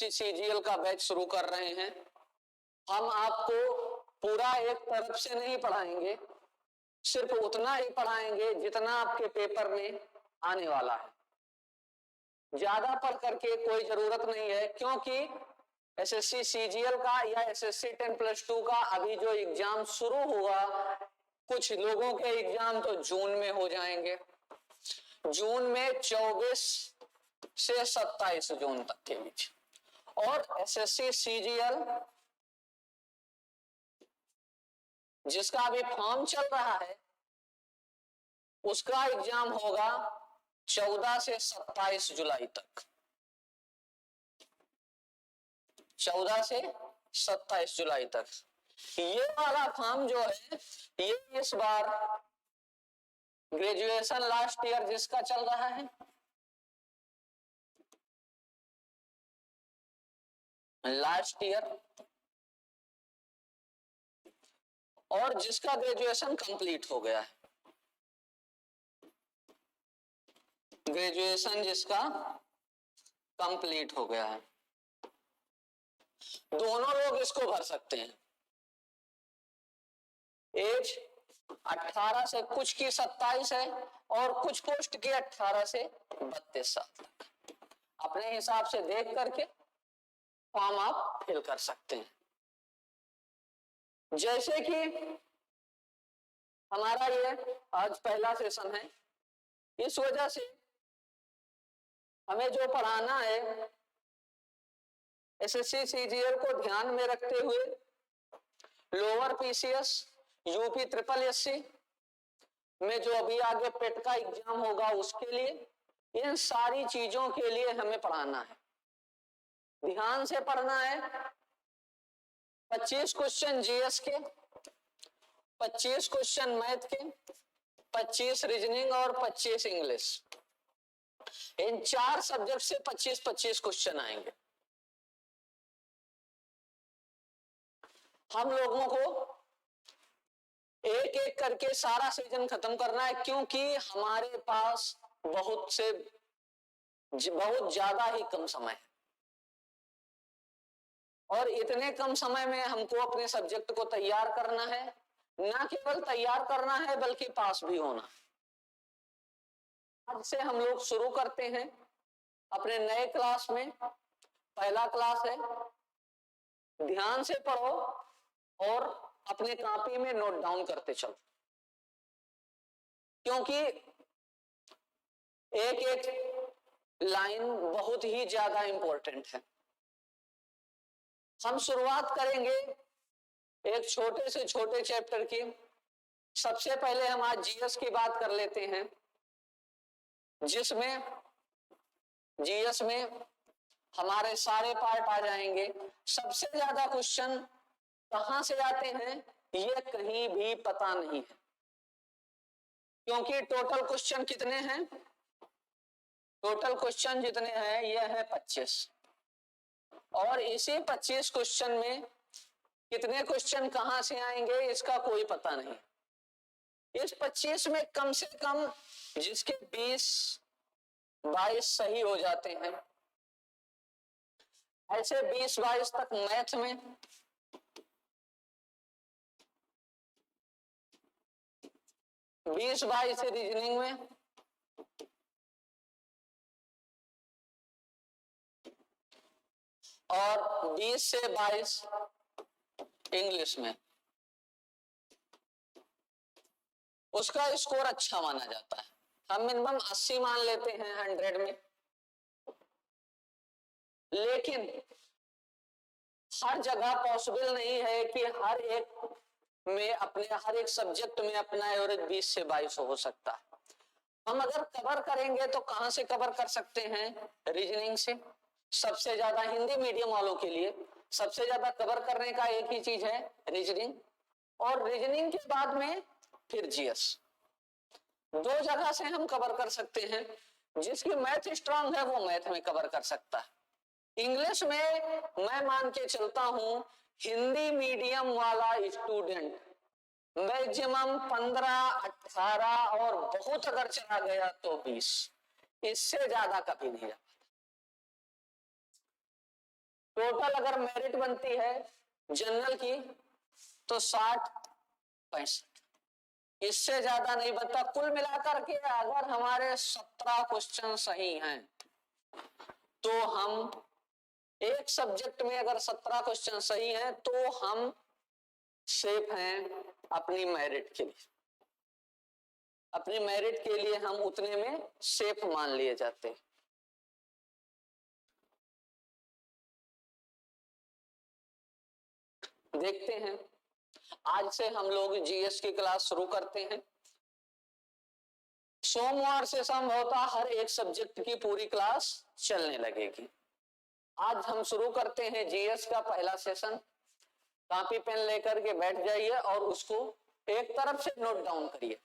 CGL का batch शुरू कर रहे हैं। हम आपको पूरा एक तरफ से नहीं पढ़ाएंगे, सिर्फ उतना ही पढ़ाएंगे जितना आपके पेपर में आने वाला है। ज्यादा पढ़ करके कोई जरूरत नहीं है, क्योंकि एसएससी सीजीएल का या एसएससी 10+2 का अभी जो एग्जाम शुरू हुआ, कुछ लोगों के एग्जाम तो जून में हो जाएंगे। जून में 24 से 27 जून तक के बीच। और एसएससी सीजीएल जिसका अभी फॉर्म चल रहा है, उसका एग्जाम होगा 14 से 27 जुलाई तक। 14 से 27 जुलाई तक। ये वाला फॉर्म जो है, ये इस बार ग्रेजुएशन लास्ट ईयर जिसका चल रहा है, लास्ट ईयर, और जिसका ग्रेजुएशन कंप्लीट हो गया है, ग्रेजुएशन जिसका कंप्लीट हो गया है, दोनों लोग इसको भर सकते हैं। एज 18 से कुछ की 27 है और कुछ पोस्ट की 18 से 32 साल तक। अपने हिसाब से देख करके फॉर्म आप फिल कर सकते हैं। जैसे कि हमारा ये आज पहला सेशन है, इस वजह से हमें जो पढ़ाना है, एसएससी सीजीएल को ध्यान में रखते हुए lower PCS, UP triple SC में जो अभी आगे पेट का एग्जाम होगा उसके लिए, इन सारी चीजों के लिए हमें पढ़ाना है। ध्यान से पढ़ना है। 25 क्वेश्चन जीएस के, 25 क्वेश्चन मैथ के, 25 रीजनिंग और 25 इंग्लिश। इन 4 सब्जेक्ट से 25-25 क्वेश्चन आएंगे। हम लोगों को एक एक करके सारा सीजन खत्म करना है, क्योंकि हमारे पास बहुत ज्यादा ही कम समय है और इतने कम समय में हमको अपने सब्जेक्ट को तैयार करना है। ना केवल तैयार करना है बल्कि पास भी होना। आज से हम लोग शुरू करते हैं अपने नए क्लास में। पहला क्लास है, ध्यान से पढ़ो और अपने कॉपी में नोट डाउन करते चलो, क्योंकि एक एक लाइन बहुत ही ज्यादा इंपॉर्टेंट है। हम शुरुआत करेंगे एक छोटे से छोटे चैप्टर की। सबसे पहले हम आज जीएस की बात कर लेते हैं, जिसमें जीएस में हमारे सारे पार्ट आ जाएंगे। सबसे ज्यादा क्वेश्चन कहां से आते हैं ये कहीं भी पता नहीं है, क्योंकि टोटल क्वेश्चन कितने हैं, टोटल क्वेश्चन जितने हैं ये है 25, और इसी 25 क्वेश्चन में कितने क्वेश्चन कहां से आएंगे इसका कोई पता नहीं। इस 25 में कम से कम जिसके 20-22 सही हो जाते हैं, ऐसे 20-22 तक मैथ में, 20-22 रीजनिंग में, और 20 से 22 इंग्लिश में। उसका स्कोर अच्छा माना जाता है। हम मिनिमम 80 मान लेते हैं 100 में, लेकिन हर जगह पॉसिबल नहीं है कि हर एक में अपने हर एक सब्जेक्ट में अपना एवरेज 20 से 22 हो सकता है। हम अगर कवर करेंगे तो कहां से कवर कर सकते हैं, रीजनिंग से। सबसे ज्यादा हिंदी मीडियम वालों के लिए सबसे ज्यादा कवर करने का एक ही चीज है, रीजनिंग। और रीजनिंग के बाद में फिर जीएस। 2 जगह से हम कवर कर सकते हैं। जिसकी मैथ स्ट्रांग है वो मैथ में कवर कर सकता है। इंग्लिश में मैं मान के चलता हूं हिंदी मीडियम वाला स्टूडेंट मैक्सिमम 15-18 और बहुत अगर चला गया तो 20, इससे ज्यादा कभी नहीं रहा। टोटल अगर मेरिट बनती है जनरल की तो 60-65, इससे ज्यादा नहीं बनता। कुल मिलाकर के अगर हमारे 17 क्वेश्चन सही हैं तो हम एक सब्जेक्ट में अगर 17 क्वेश्चन सही हैं तो हम सेफ हैं अपनी मेरिट के लिए। अपनी मेरिट के लिए हम उतने में सेफ मान लिए जाते हैं। देखते हैं, आज से हम लोग जीएस की क्लास शुरू करते हैं। सोमवार से संभवतः हर एक सब्जेक्ट की पूरी क्लास चलने लगेगी। आज हम शुरू करते हैं जीएस का पहला सेशन। कॉपी पेन लेकर के बैठ जाइए और उसको एक तरफ से नोट डाउन करिए।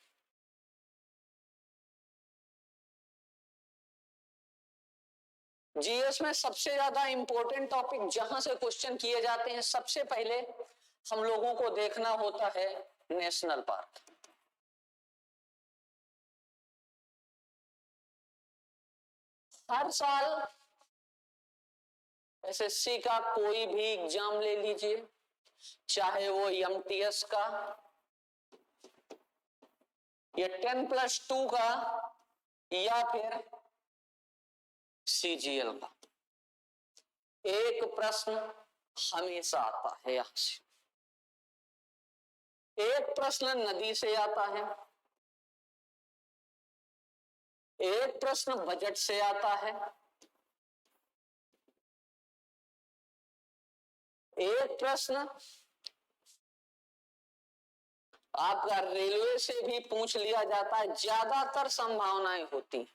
जीएस में सबसे ज्यादा इंपॉर्टेंट टॉपिक जहां से क्वेश्चन किए जाते हैं, सबसे पहले हम लोगों को देखना होता है नेशनल पार्क। हर साल एसएससी का कोई भी एग्जाम ले लीजिए, चाहे वो एमटीएस का या 10+2 का या फिर सीजीएल का, एक प्रश्न हमेशा आता है यहां से। एक प्रश्न नदी से आता है, एक प्रश्न बजट से आता है, एक प्रश्न आपका रेलवे से भी पूछ लिया जाता है। ज्यादातर संभावनाएं होती हैं।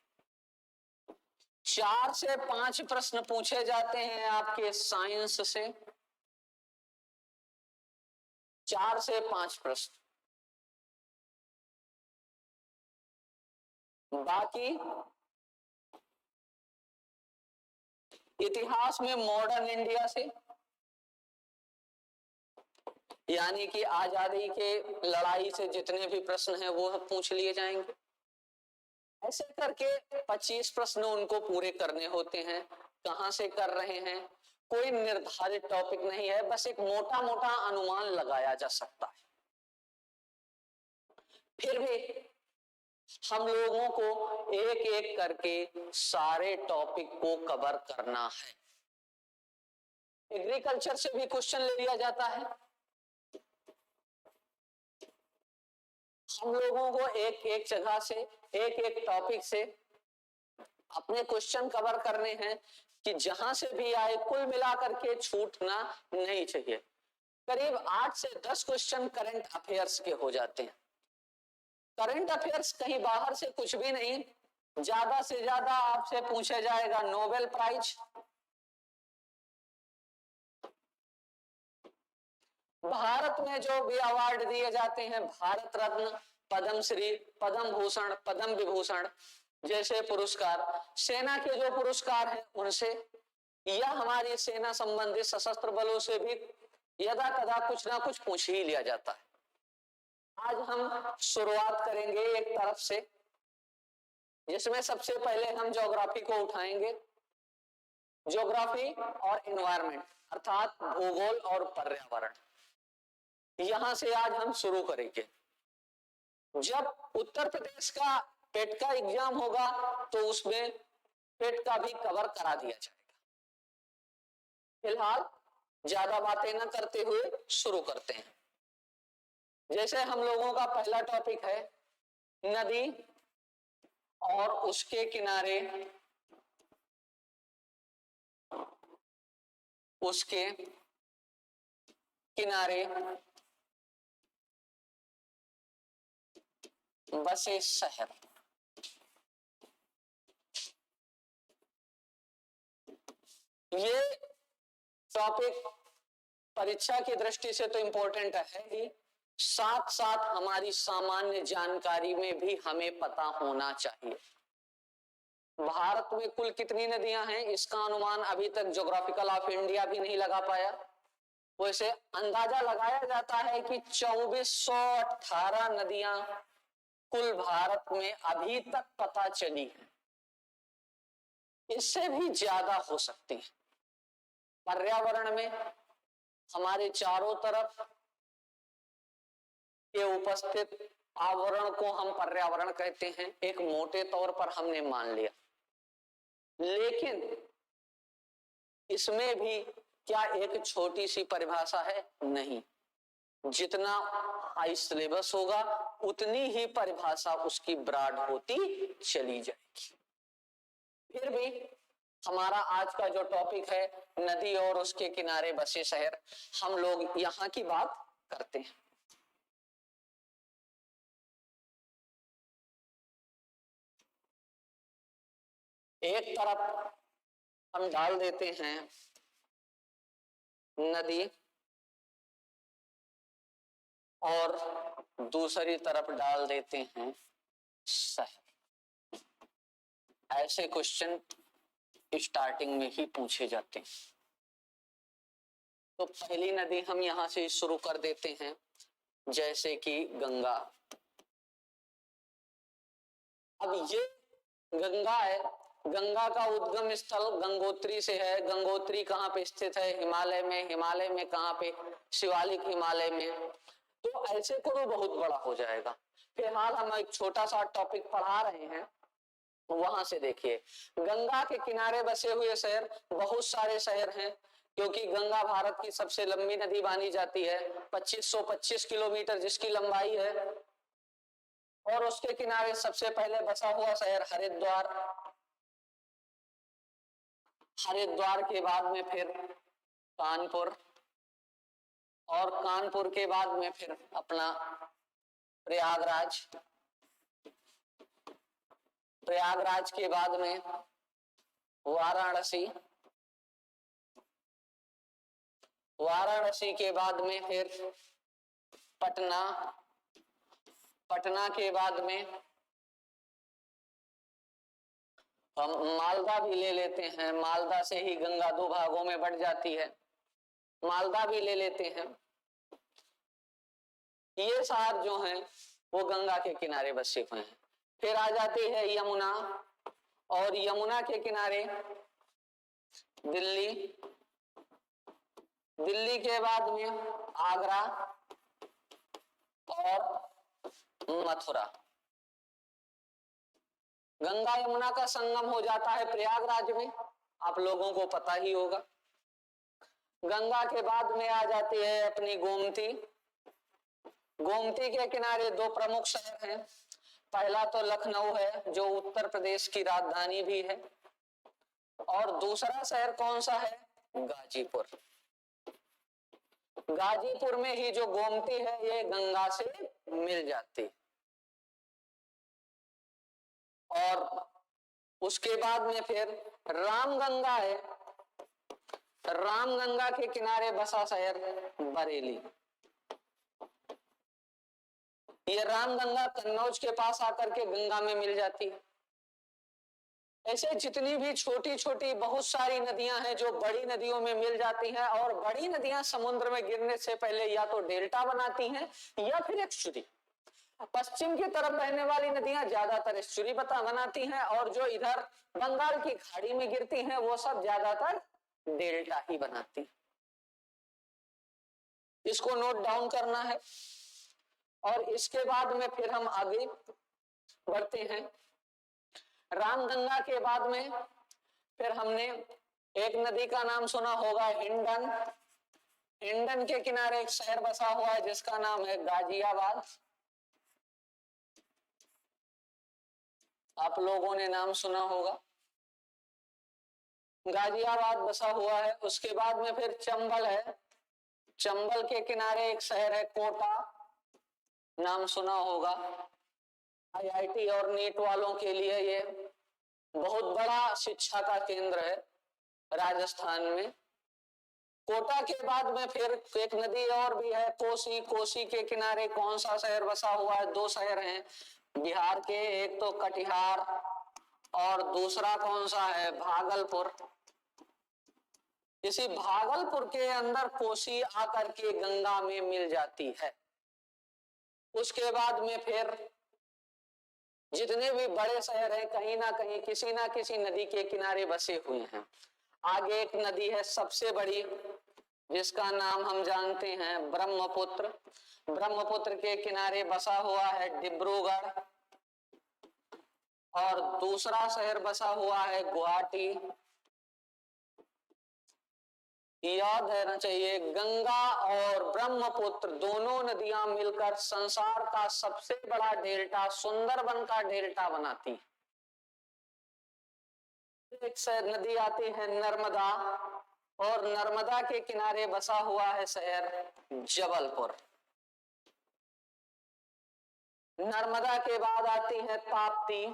4 से 5 प्रश्न पूछे जाते हैं आपके साइंस से, 4 से 5 प्रश्न। बाकी इतिहास में मॉडर्न इंडिया से, यानी कि आजादी के लड़ाई से जितने भी प्रश्न हैं वो पूछ लिए जाएंगे। ऐसे करके 25 प्रश्न उनको पूरे करने होते हैं। कहां से कर रहे हैं, कोई निर्धारित टॉपिक नहीं है, बस एक मोटा मोटा अनुमान लगाया जा सकता है। फिर भी हम लोगों को एक एक करके सारे टॉपिक को कवर करना है। एग्रीकल्चर से भी क्वेश्चन ले लिया जाता है। हम लोगों को एक एक जगह से, एक एक टॉपिक से अपने क्वेश्चन कवर करने हैं कि जहां से भी आए कुल मिलाकर के छूटना नहीं चाहिए। करीब 8 से 10 क्वेश्चन करंट अफेयर्स के हो जाते हैं। करंट अफेयर्स कहीं बाहर से कुछ भी नहीं, ज्यादा से ज्यादा आपसे पूछा जाएगा नोबेल प्राइज, भारत में जो भी अवार्ड दिए जाते हैं, भारत रत्न, पद्मश्री, पद्म भूषण, पद्म विभूषण जैसे पुरस्कार, सेना के जो पुरस्कार हैं उनसे, या हमारी सेना संबंधित सशस्त्र बलों से भी यदा कदा कुछ ना कुछ पूछ ही लिया जाता है। आज हम शुरुआत करेंगे एक तरफ से, जिसमें सबसे पहले हम ज्योग्राफी को उठाएंगे। ज्योग्राफी और एनवायरनमेंट अर्थात भूगोल और पर्यावरण, यहां से आज हम शुरू करेंगे। जब उत्तर प्रदेश का पेट का एग्जाम होगा तो उसमें पेट का भी कवर करा दिया जाएगा। फिलहाल ज्यादा बातें न करते हुए शुरू करते हैं। जैसे हम लोगों का पहला टॉपिक है नदी और उसके किनारे, उसके किनारे बसे शहर। ये टॉपिक परीक्षा की दृष्टि से तो इंपॉर्टेंट है ही, साथ साथ हमारी सामान्य जानकारी में भी हमें पता होना चाहिए। भारत में कुल कितनी नदियां हैं इसका अनुमान अभी तक ज्योग्राफिकल ऑफ इंडिया भी नहीं लगा पाया। वैसे अंदाजा लगाया जाता है कि 2418 नदियां कुल भारत में अभी तक पता चली है। इससे भी ज्यादा हो सकती है। पर्यावरण में हमारे चारों तरफ के उपस्थित आवरण को हम पर्यावरण कहते हैं, एक मोटे तौर पर हमने मान लिया। लेकिन इसमें भी क्या एक छोटी सी परिभाषा है? नहीं, जितना हाई सिलेबस होगा उतनी ही परिभाषा उसकी ब्रॉड होती चली जाएगी। फिर भी हमारा आज का जो टॉपिक है नदी और उसके किनारे बसे शहर, हम लोग यहाँ की बात करते हैं। एक तरफ हम डाल देते हैं नदी और दूसरी तरफ डाल देते हैं शहर। ऐसे क्वेश्चन स्टार्टिंग में ही पूछे जाते हैं। तो पहली नदी हम यहां से शुरू कर देते हैं, जैसे कि गंगा। अब ये गंगा है, गंगा का उद्गम स्थल गंगोत्री से है। गंगोत्री कहाँ पे स्थित है? हिमालय में। हिमालय में कहाँ पे? शिवालिक हिमालय में। तो ऐसे करो बहुत बड़ा हो जाएगा। फिलहाल हम एक छोटा सा टॉपिक पढ़ा रहे हैं, वहां से देखिए। गंगा के किनारे बसे हुए शहर बहुत सारे शहर हैं, क्योंकि गंगा भारत की सबसे लंबी नदी मानी जाती है, 2525 किलोमीटर जिसकी लंबाई है। और उसके किनारे सबसे पहले बसा हुआ शहर हरिद्वार। हरिद्वार के बाद में फिर कानपुर, और कानपुर के बाद में फिर अपना प्रयागराज। प्रयागराज के बाद में वाराणसी। वाराणसी के बाद में फिर पटना। पटना के बाद में हम मालदा भी ले लेते हैं। मालदा से ही गंगा दो भागों में बढ़ जाती है, मालदा भी ले लेते हैं। ये शहर जो हैं वो गंगा के किनारे बसे हुए हैं। फिर आ जाती है यमुना, और यमुना के किनारे दिल्ली। दिल्ली के बाद में आगरा और मथुरा। गंगा यमुना का संगम हो जाता है प्रयागराज में, आप लोगों को पता ही होगा। गंगा के बाद में आ जाती है अपनी गोमती। गोमती के किनारे दो प्रमुख शहर हैं। पहला तो लखनऊ है जो उत्तर प्रदेश की राजधानी भी है, और दूसरा शहर कौन सा है? गाजीपुर। गाजीपुर में ही जो गोमती है ये गंगा से मिल जाती। और उसके बाद में फिर रामगंगा है। रामगंगा के किनारे बसा शहर बरेली। ये रामगंगा कन्नौज के पास आकर के गंगा में मिल जाती है। ऐसे जितनी भी छोटी छोटी बहुत सारी नदियां हैं जो बड़ी नदियों में मिल जाती हैं, और बड़ी नदियां समुद्र में गिरने से पहले या तो डेल्टा बनाती हैं या फिर एस्चुरी। पश्चिम की तरफ बहने वाली नदियां ज्यादातर एस्चुरी बनाती हैं, और जो इधर बंगाल की खाड़ी में गिरती हैं वो सब ज्यादातर डेल्टा ही बनाती। इसको नोट डाउन करना है। और इसके बाद में फिर हम आगे बढ़ते हैं। रामगंगा के बाद में फिर हमने एक नदी का नाम सुना होगा, हिंडन। हिंडन के किनारे एक शहर बसा हुआ है जिसका नाम है गाजियाबाद। आप लोगों ने नाम सुना होगा, गाजियाबाद बसा हुआ है। उसके बाद में फिर चंबल है। चंबल के किनारे एक शहर है कोटा, नाम सुना होगा। आईआईटी और नीट वालों के लिए ये बहुत बड़ा शिक्षा का केंद्र है राजस्थान में। कोटा के बाद में फिर एक नदी और भी है कोसी। कोसी के किनारे कौन सा शहर बसा हुआ है? दो शहर हैं बिहार के, एक तो कटिहार और दूसरा कौन सा है? भागलपुर। इसी भागलपुर के अंदर कोसी आकर के गंगा में मिल जाती है। उसके बाद में फिर जितने भी बड़े शहर हैं कहीं ना कहीं किसी ना किसी नदी के किनारे बसे हुए हैं। आगे एक नदी है सबसे बड़ी, जिसका नाम हम जानते हैं ब्रह्मपुत्र। ब्रह्मपुत्र के किनारे बसा हुआ है डिब्रूगढ़, और दूसरा शहर बसा हुआ है गुवाहाटी। याद रहना चाहिए, गंगा और ब्रह्मपुत्र दोनों नदियां मिलकर संसार का सबसे बड़ा डेल्टा, सुंदरबन का डेल्टा बनाती। एक नदी आती है नर्मदा, और नर्मदा के किनारे बसा हुआ है शहर जबलपुर। नर्मदा के बाद आती है ताप्ती,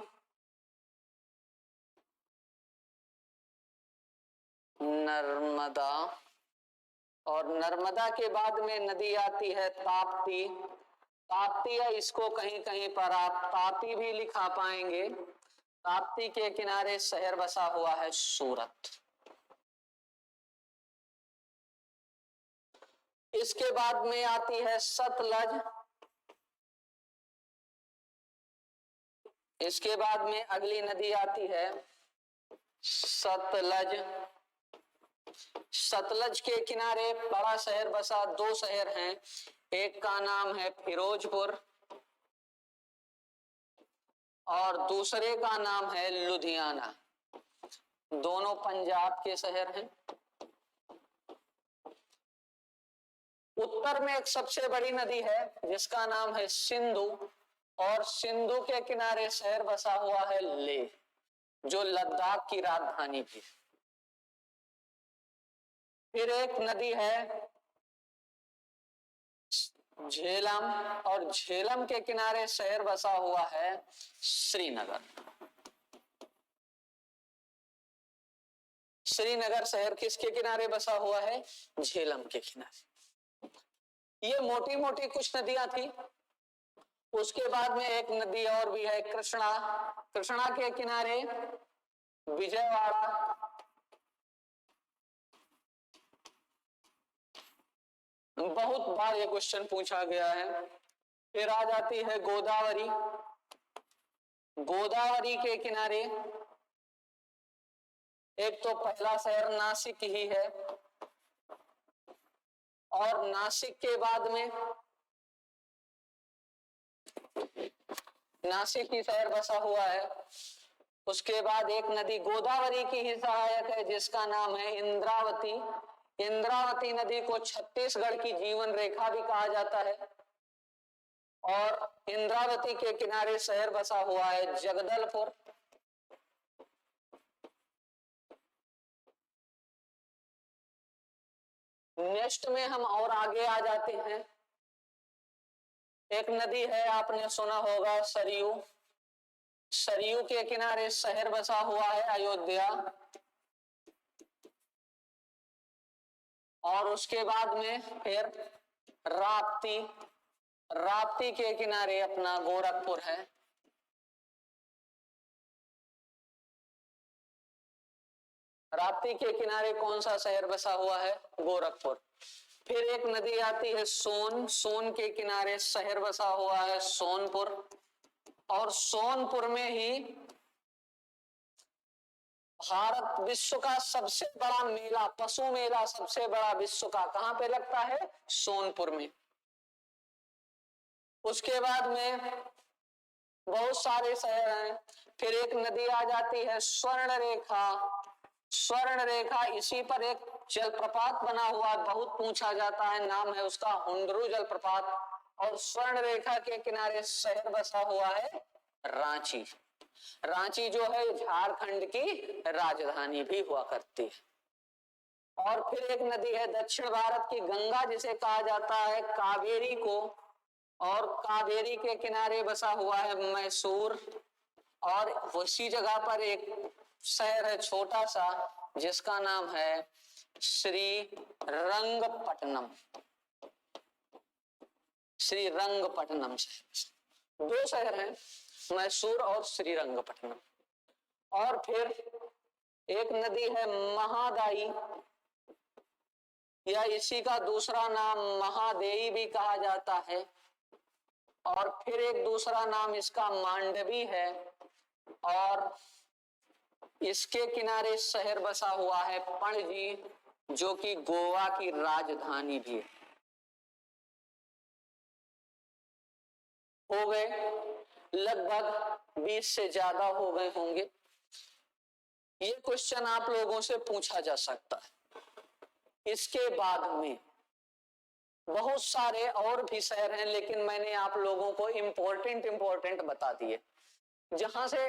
नर्मदा, और नर्मदा के बाद में नदी आती है ताप्ती। ताप्ती है, इसको कहीं कहीं पर आप तापी भी लिखा पाएंगे। ताप्ती के किनारे शहर बसा हुआ है सूरत। इसके बाद में आती है सतलज। इसके बाद में अगली नदी आती है सतलज। सतलज के किनारे बड़ा शहर बसा, दो शहर हैं, एक का नाम है फिरोजपुर और दूसरे का नाम है लुधियाना। दोनों पंजाब के शहर हैं। उत्तर में एक सबसे बड़ी नदी है जिसका नाम है सिंधु, और सिंधु के किनारे शहर बसा हुआ है लेह, जो लद्दाख की राजधानी भी। फिर एक नदी है झेलम, और झेलम के किनारे शहर बसा हुआ है श्रीनगर। श्रीनगर शहर किसके किनारे बसा हुआ है? झेलम के किनारे। ये मोटी मोटी कुछ नदियां थी। उसके बाद में एक नदी और भी है कृष्णा। कृष्णा के किनारे विजयवाड़ा, बहुत बार ये क्वेश्चन पूछा गया है। फिर आ जाती है गोदावरी। गोदावरी के किनारे एक तो पहला शहर नासिक ही है, और नासिक के बाद में नासिक ही शहर बसा हुआ है। उसके बाद एक नदी गोदावरी की ही सहायक है जिसका नाम है इंद्रावती। इंद्रावती नदी को छत्तीसगढ़ की जीवन रेखा भी कहा जाता है, और इंद्रावती के किनारे शहर बसा हुआ है जगदलपुर। नेक्स्ट में हम और आगे आ जाते हैं। एक नदी है, आपने सुना होगा, सरयू। सरयू के किनारे शहर बसा हुआ है अयोध्या, और उसके बाद में फिर राप्ती। राप्ती के किनारे अपना गोरखपुर है। राप्ती के किनारे कौन सा शहर बसा हुआ है? गोरखपुर। फिर एक नदी आती है सोन। सोन के किनारे शहर बसा हुआ है सोनपुर, और सोनपुर में ही भारत विश्व का सबसे बड़ा मेला, पशु मेला सबसे बड़ा विश्व का, कहां पे लगता है? सोनपुर में। उसके बाद में बहुत सारे शहर हैं। फिर एक नदी आ जाती है स्वर्ण रेखा। स्वर्ण रेखा, इसी पर एक जलप्रपात बना हुआ, बहुत पूछा जाता है, नाम है उसका हुंडरू जलप्रपात। और स्वर्ण रेखा के किनारे शहर बसा हुआ है रांची। रांची जो है झारखंड की राजधानी भी हुआ करती है। और फिर एक नदी है दक्षिण भारत की गंगा, जिसे कहा जाता है कावेरी को, और कावेरी के किनारे बसा हुआ है मैसूर। और उसी जगह पर एक शहर है छोटा सा जिसका नाम है श्रीरंगपट्टनम। श्रीरंगपट्टनम शहर। दो शहर हैं, मैसूर और श्रीरंगपट्टनम। और फिर एक नदी है महादाई, या इसी का दूसरा नाम महादेई भी कहा जाता है। और फिर एक दूसरा नाम इसका मांडवी है। और इसके किनारे शहर बसा हुआ है पणजी, जो कि गोवा की राजधानी भी है। हो गए, लगभग 20 से ज्यादा हो गए होंगे। ये क्वेश्चन आप लोगों से पूछा जा सकता है। इसके बाद में बहुत सारे और भी शहर हैं, लेकिन मैंने आप लोगों को इम्पोर्टेंट बता दिए, जहां से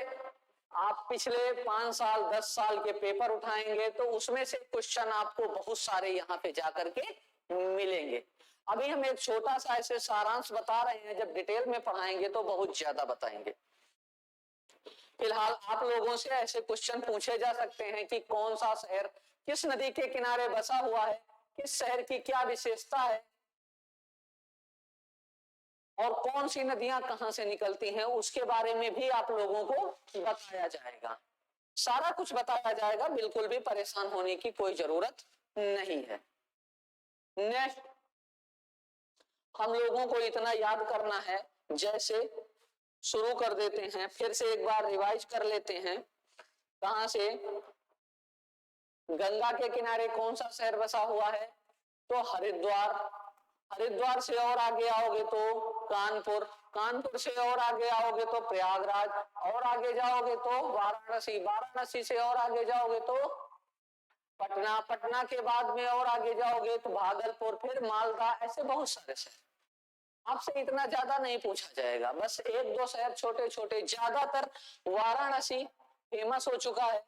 आप पिछले 5 साल 10 साल के पेपर उठाएंगे तो उसमें से क्वेश्चन आपको बहुत सारे यहाँ पे जाकर के मिलेंगे। अभी हम एक छोटा सा ऐसे सारांश बता रहे हैं, जब डिटेल में पढ़ाएंगे तो बहुत ज्यादा बताएंगे। फिलहाल आप लोगों से ऐसे क्वेश्चन पूछे जा सकते हैं कि कौन सा शहर किस नदी के किनारे बसा हुआ है, किस शहर की क्या विशेषता है, और कौन सी नदियां कहां से निकलती हैं, उसके बारे में भी आप लोगों को बताया जाएगा। सारा कुछ बताया जाएगा, बिल्कुल भी परेशान होने की कोई जरूरत नहीं है। नेक्स्ट, हम लोगों को इतना याद करना है, जैसे शुरू कर देते हैं, फिर से एक बार रिवाइज कर लेते हैं। कहां से? गंगा के किनारे कौन सा शहर बसा हुआ है? तो हरिद्वार। हरिद्वार से और आगे आओगे तो कानपुर, कानपुर से और आगे आओगे तो प्रयागराज, और आगे जाओगे तो वाराणसी, वाराणसी से और आगे जाओगे तो पटना, पटना के बाद में और आगे जाओगे तो भागलपुर, फिर मालदा। ऐसे बहुत सारे शहर, आपसे इतना ज्यादा नहीं पूछा जाएगा, बस एक दो शहर छोटे छोटे। ज्यादातर वाराणसी फेमस हो चुका है,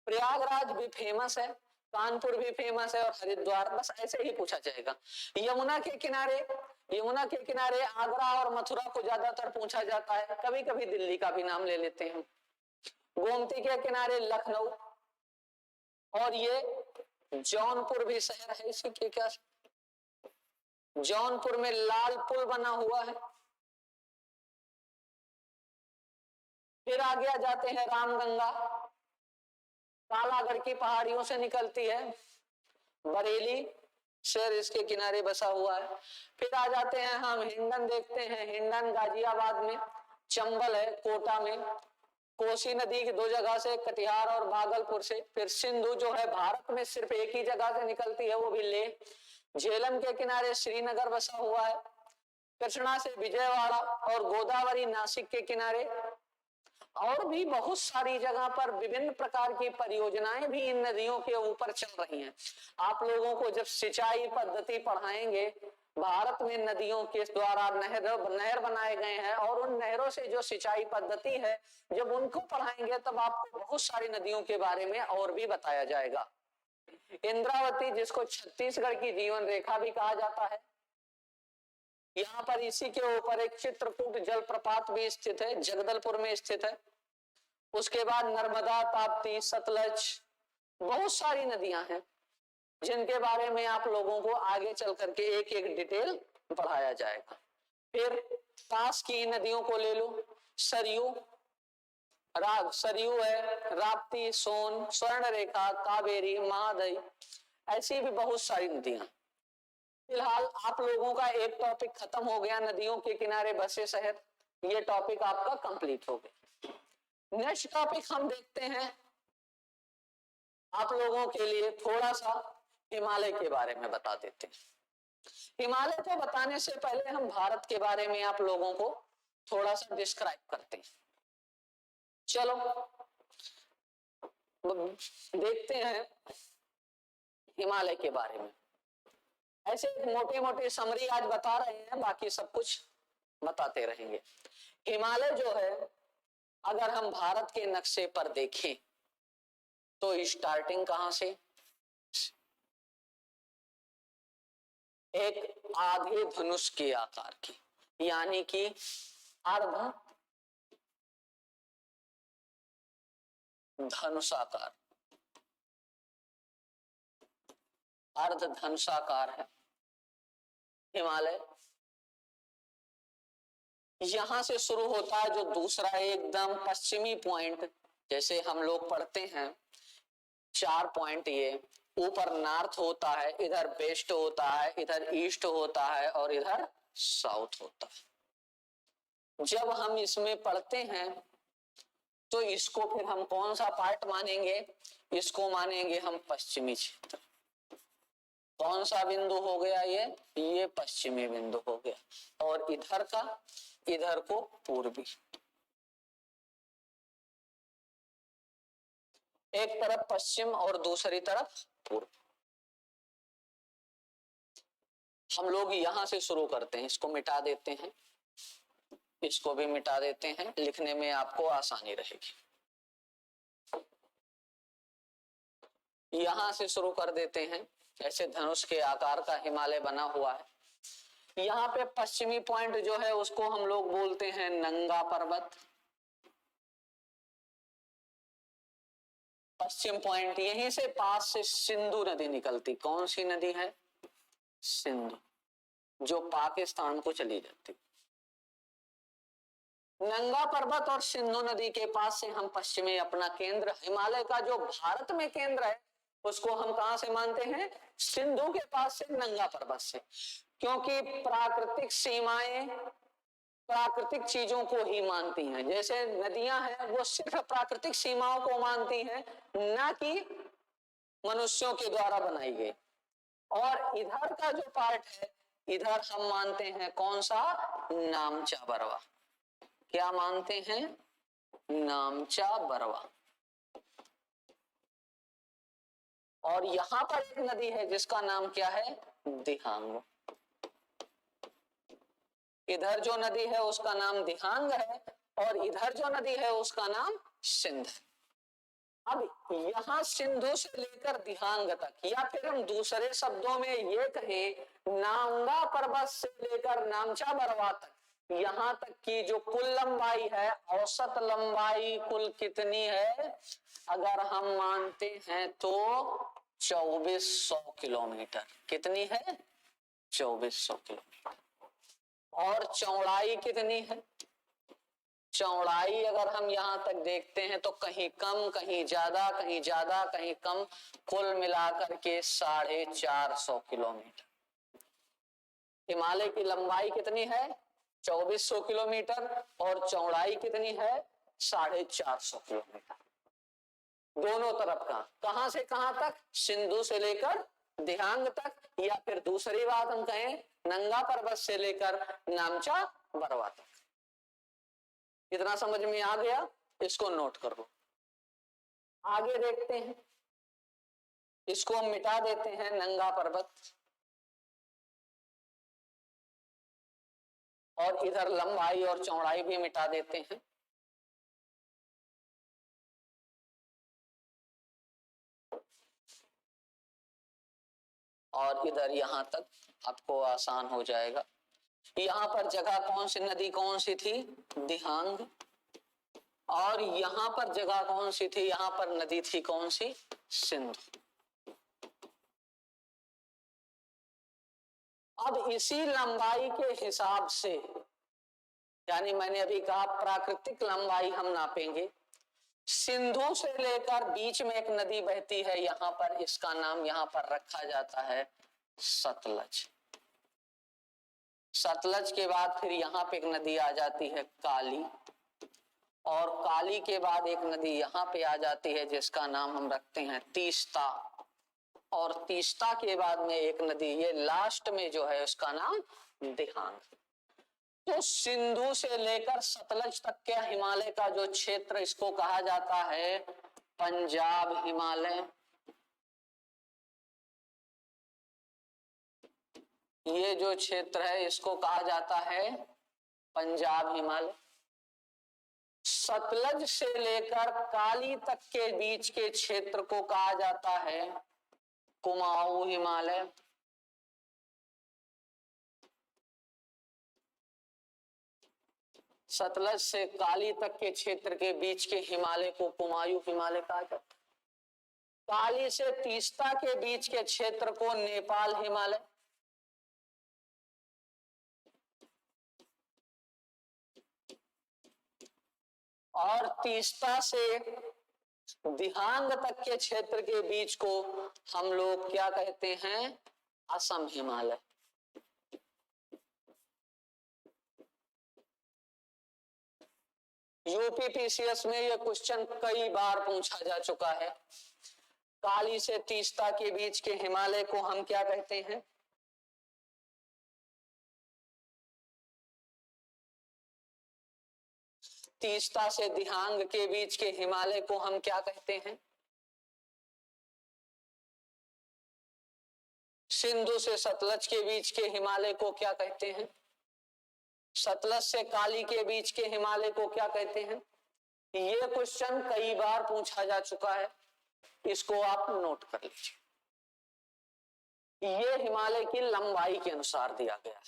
प्रयागराज भी फेमस है, कानपुर भी फेमस है, और हरिद्वार, बस ऐसे ही पूछा जाएगा। यमुना के किनारे, यमुना के किनारे आगरा और मथुरा को ज्यादातर पूछा जाता है, कभी कभी दिल्ली का भी नाम ले लेते हैं। गोमती के किनारे लखनऊ, और ये जौनपुर भी शहर है इसी के। क्या जौनपुर में लाल पुल बना हुआ है। फिर आगे आ जाते हैं रामगंगा, कालागढ़ की पहाड़ियों से निकलती है। बरेली शहर इसके किनारे बसा हुआ है। फिर आ जाते हैं हम हिंडन, देखते हैं हिंडन गाजियाबाद में, चंबल है कोटा में, कोसी नदी की 2 जगह से, कटिहार और भागलपुर से। फिर सिंधु जो है भारत में सिर्फ एक ही जगह से निकलती है, वो भी लेह। झेलम के किनारे श्रीनगर बसा हुआ है, कृष्णा से विजयवाड़ा, और गोदावरी नासिक के किनारे। और भी बहुत सारी जगह पर विभिन्न प्रकार की परियोजनाएं भी इन नदियों के ऊपर चल रही हैं। आप लोगों को जब सिंचाई पद्धति पढ़ाएंगे, भारत में नदियों के द्वारा नहर बनाए गए हैं, और उन नहरों से जो सिंचाई पद्धति है, जब उनको पढ़ाएंगे तब आपको बहुत सारी नदियों के बारे में और भी बताया जाएगा। इंद्रावती, जिसको छत्तीसगढ़ की जीवन रेखा भी कहा जाता है, यहाँ पर इसी के ऊपर एक चित्रकूट जलप्रपात भी स्थित है, जगदलपुर में स्थित है। उसके बाद नर्मदा, ताप्ती, सतलज, बहुत सारी नदियां हैं जिनके बारे में आप लोगों को आगे चल करके एक एक डिटेल पढ़ाया जाएगा। फिर पास की नदियों को ले लो, सरयू, सरयू है, राप्ती, सोन, स्वर्णरेखा, कावेरी, महादई, ऐसी भी बहुत सारी नदियां। फिलहाल आप लोगों का एक टॉपिक खत्म हो गया, नदियों के किनारे बसे शहर। ये टॉपिक आपका कंप्लीट हो गया। नेक्स्ट टॉपिक हम देखते हैं, आप लोगों के लिए थोड़ा सा हिमालय के बारे में बता देते हैं। हिमालय को बताने से पहले हम भारत के बारे में आप लोगों को थोड़ा सा डिस्क्राइब करते हैं। चलो देखते हैं हिमालय के बारे में। ऐसे मोटे मोटे समरी आज बता रहे हैं, बाकी सब कुछ बताते रहेंगे। हिमालय जो है, अगर हम भारत के नक्शे पर देखें तो स्टार्टिंग कहां से? एक आधे धनुष के आकार की, यानी कि अर्ध धनुषाकार, अर्ध धनुषाकार है हिमालय। यहां से शुरू होता है जो दूसरा एकदम पश्चिमी पॉइंट, जैसे हम लोग पढ़ते हैं 4 पॉइंट, ये ऊपर नॉर्थ होता है, इधर वेस्ट होता है, इधर ईस्ट होता है, और इधर साउथ होता है। जब हम इसमें पढ़ते हैं तो इसको फिर हम कौन सा पार्ट मानेंगे? इसको मानेंगे हम पश्चिमी क्षेत्र। कौन सा बिंदु हो गया ये पश्चिमी बिंदु हो गया। और इधर का, इधर को पूर्वी। एक तरफ पश्चिम और दूसरी तरफ पूर्व। हम लोग यहां से शुरू करते हैं, इसको मिटा देते हैं, इसको भी मिटा देते हैं, लिखने में आपको आसानी रहेगी। यहां से शुरू कर देते हैं, ऐसे धनुष के आकार का हिमालय बना हुआ है। यहाँ पे पश्चिमी पॉइंट जो है उसको हम लोग बोलते हैं नंगा पर्वत। पश्चिम पॉइंट, यहीं से पास से सिंधु नदी निकलती। कौन सी नदी है? सिंधु, जो पाकिस्तान को चली जाती। नंगा पर्वत और सिंधु नदी के पास से हम पश्चिमी अपना केंद्र, हिमालय का जो भारत में केंद्र है, उसको हम कहां से मानते हैं? सिंधु के पास से, नंगा पर्वत से। क्योंकि प्राकृतिक सीमाएं प्राकृतिक चीजों को ही मानती हैं। जैसे नदियां हैं वो सिर्फ प्राकृतिक सीमाओं को मानती हैं, ना कि मनुष्यों के द्वारा बनाई गई। और इधर का जो पार्ट है, इधर हम मानते हैं कौन सा? नामचा बरवा। क्या मानते हैं? नामचा बरवा। और यहां पर एक नदी है जिसका नाम क्या है? दिहांग। इधर जो नदी है उसका नाम दिहांग है, और इधर जो नदी है उसका नाम सिंध। अब यहां सिंधु से लेकर दिहांग तक, या फिर हम दूसरे शब्दों में ये कहें, नांगा पर्वत से लेकर नामचा बरवा तक, यहां तक की जो कुल लंबाई है, औसत लंबाई कुल कितनी है? अगर हम मानते हैं तो 2400 किलोमीटर। कितनी है? 2400 किलोमीटर। और चौड़ाई कितनी है? चौड़ाई अगर हम यहां तक देखते हैं तो कहीं कम, कहीं ज्यादा, कहीं ज्यादा, कहीं कम, कुल मिलाकर के 450 किलोमीटर। हिमालय की लंबाई कितनी है? 2400 किलोमीटर, और चौड़ाई कितनी है? 450 किलोमीटर। दोनों तरफ का, कहां से कहां तक? सिंधु से लेकर दिहांग तक, या फिर दूसरी बात हम कहें, नंगा पर्वत से लेकर नामचा बरवा तक। इतना समझ में आ गया? इसको नोट कर लो। आगे देखते हैं, इसको हम मिटा देते हैं, नंगा पर्वत, और इधर लंबाई और चौड़ाई भी मिटा देते हैं। और इधर यहां तक आपको आसान हो जाएगा। यहां पर जगह कौन सी, नदी कौन सी थी? दिहांग। और यहां पर जगह कौन सी थी? यहां पर नदी थी कौन सी? सिंधु। अब इसी लंबाई के हिसाब से, यानी मैंने अभी कहा प्राकृतिक लंबाई हम नापेंगे। सिंधु से लेकर बीच में एक नदी बहती है यहां पर, इसका नाम यहां पर रखा जाता है सतलज। सतलज के बाद फिर यहाँ पे एक नदी आ जाती है काली, और काली के बाद एक नदी यहाँ पे आ जाती है जिसका नाम हम रखते हैं तीस्ता, और तीस्ता के बाद में एक नदी, ये लास्ट में जो है उसका नाम दिहांग। तो सिंधु से लेकर सतलज तक के हिमालय का जो क्षेत्र, इसको कहा जाता है पंजाब हिमालय। ये जो क्षेत्र है इसको कहा जाता है पंजाब हिमालय। सतलज से लेकर काली तक के बीच के क्षेत्र को कहा जाता है कुमाऊं हिमालय। सतलज से काली तक के क्षेत्र के बीच के हिमालय को कुमाऊं हिमालय कहा जाता है। काली से तीस्ता के बीच के क्षेत्र को नेपाल हिमालय। और तीस्ता से दिहांग तक के क्षेत्र के बीच को हम लोग क्या कहते हैं? असम हिमालय। यूपी पीसीएस में यह क्वेश्चन कई बार पूछा जा चुका है। काली से तीस्ता के बीच के हिमालय को हम क्या कहते हैं? तीस्ता से दिहांग के बीच के हिमालय को हम क्या कहते हैं? सिंधु से सतलज के बीच के हिमालय को क्या कहते हैं? सतलज से काली के बीच के हिमालय को क्या कहते हैं? ये क्वेश्चन कई बार पूछा जा चुका है, इसको आप नोट कर लीजिए। ये हिमालय की लंबाई के अनुसार दिया गया है।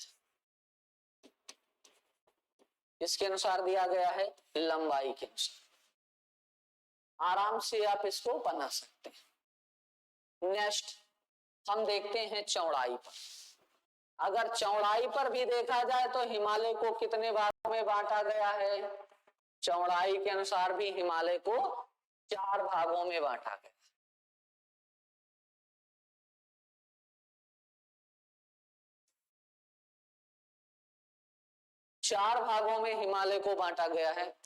इसके अनुसार दिया गया है, लंबाई के अनुसार। आराम से आप इसको बना सकते हैं। नेक्स्ट हम देखते हैं चौड़ाई पर। अगर चौड़ाई पर भी देखा जाए तो हिमालय को कितने भागों में बांटा गया है? चौड़ाई के अनुसार भी हिमालय को 4 भागों में बांटा गया। चार भागों में हिमालय को बांटा गया है।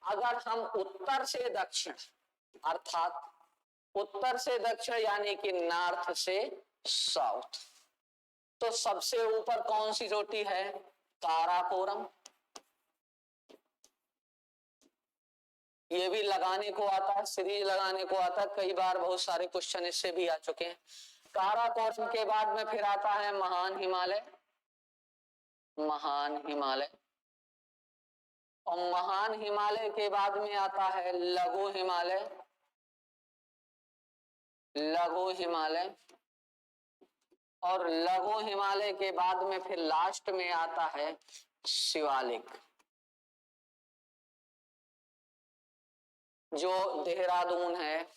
अगर हम उत्तर से दक्षिण, अर्थात उत्तर से दक्षिण यानी कि नॉर्थ से साउथ, तो सबसे ऊपर कौन सी चोटी है? काराकोरम। ये भी लगाने को आता है, सीरीज लगाने को आता है, कई बार बहुत सारे क्वेश्चन इससे भी आ चुके हैं। काराकोरम के बाद में फिर आता है महान हिमालय। महान हिमालय, और महान हिमालय के बाद में आता है लघु हिमालय। लघु हिमालय, और लघु हिमालय के बाद में फिर लास्ट में आता है शिवालिक, जो देहरादून है,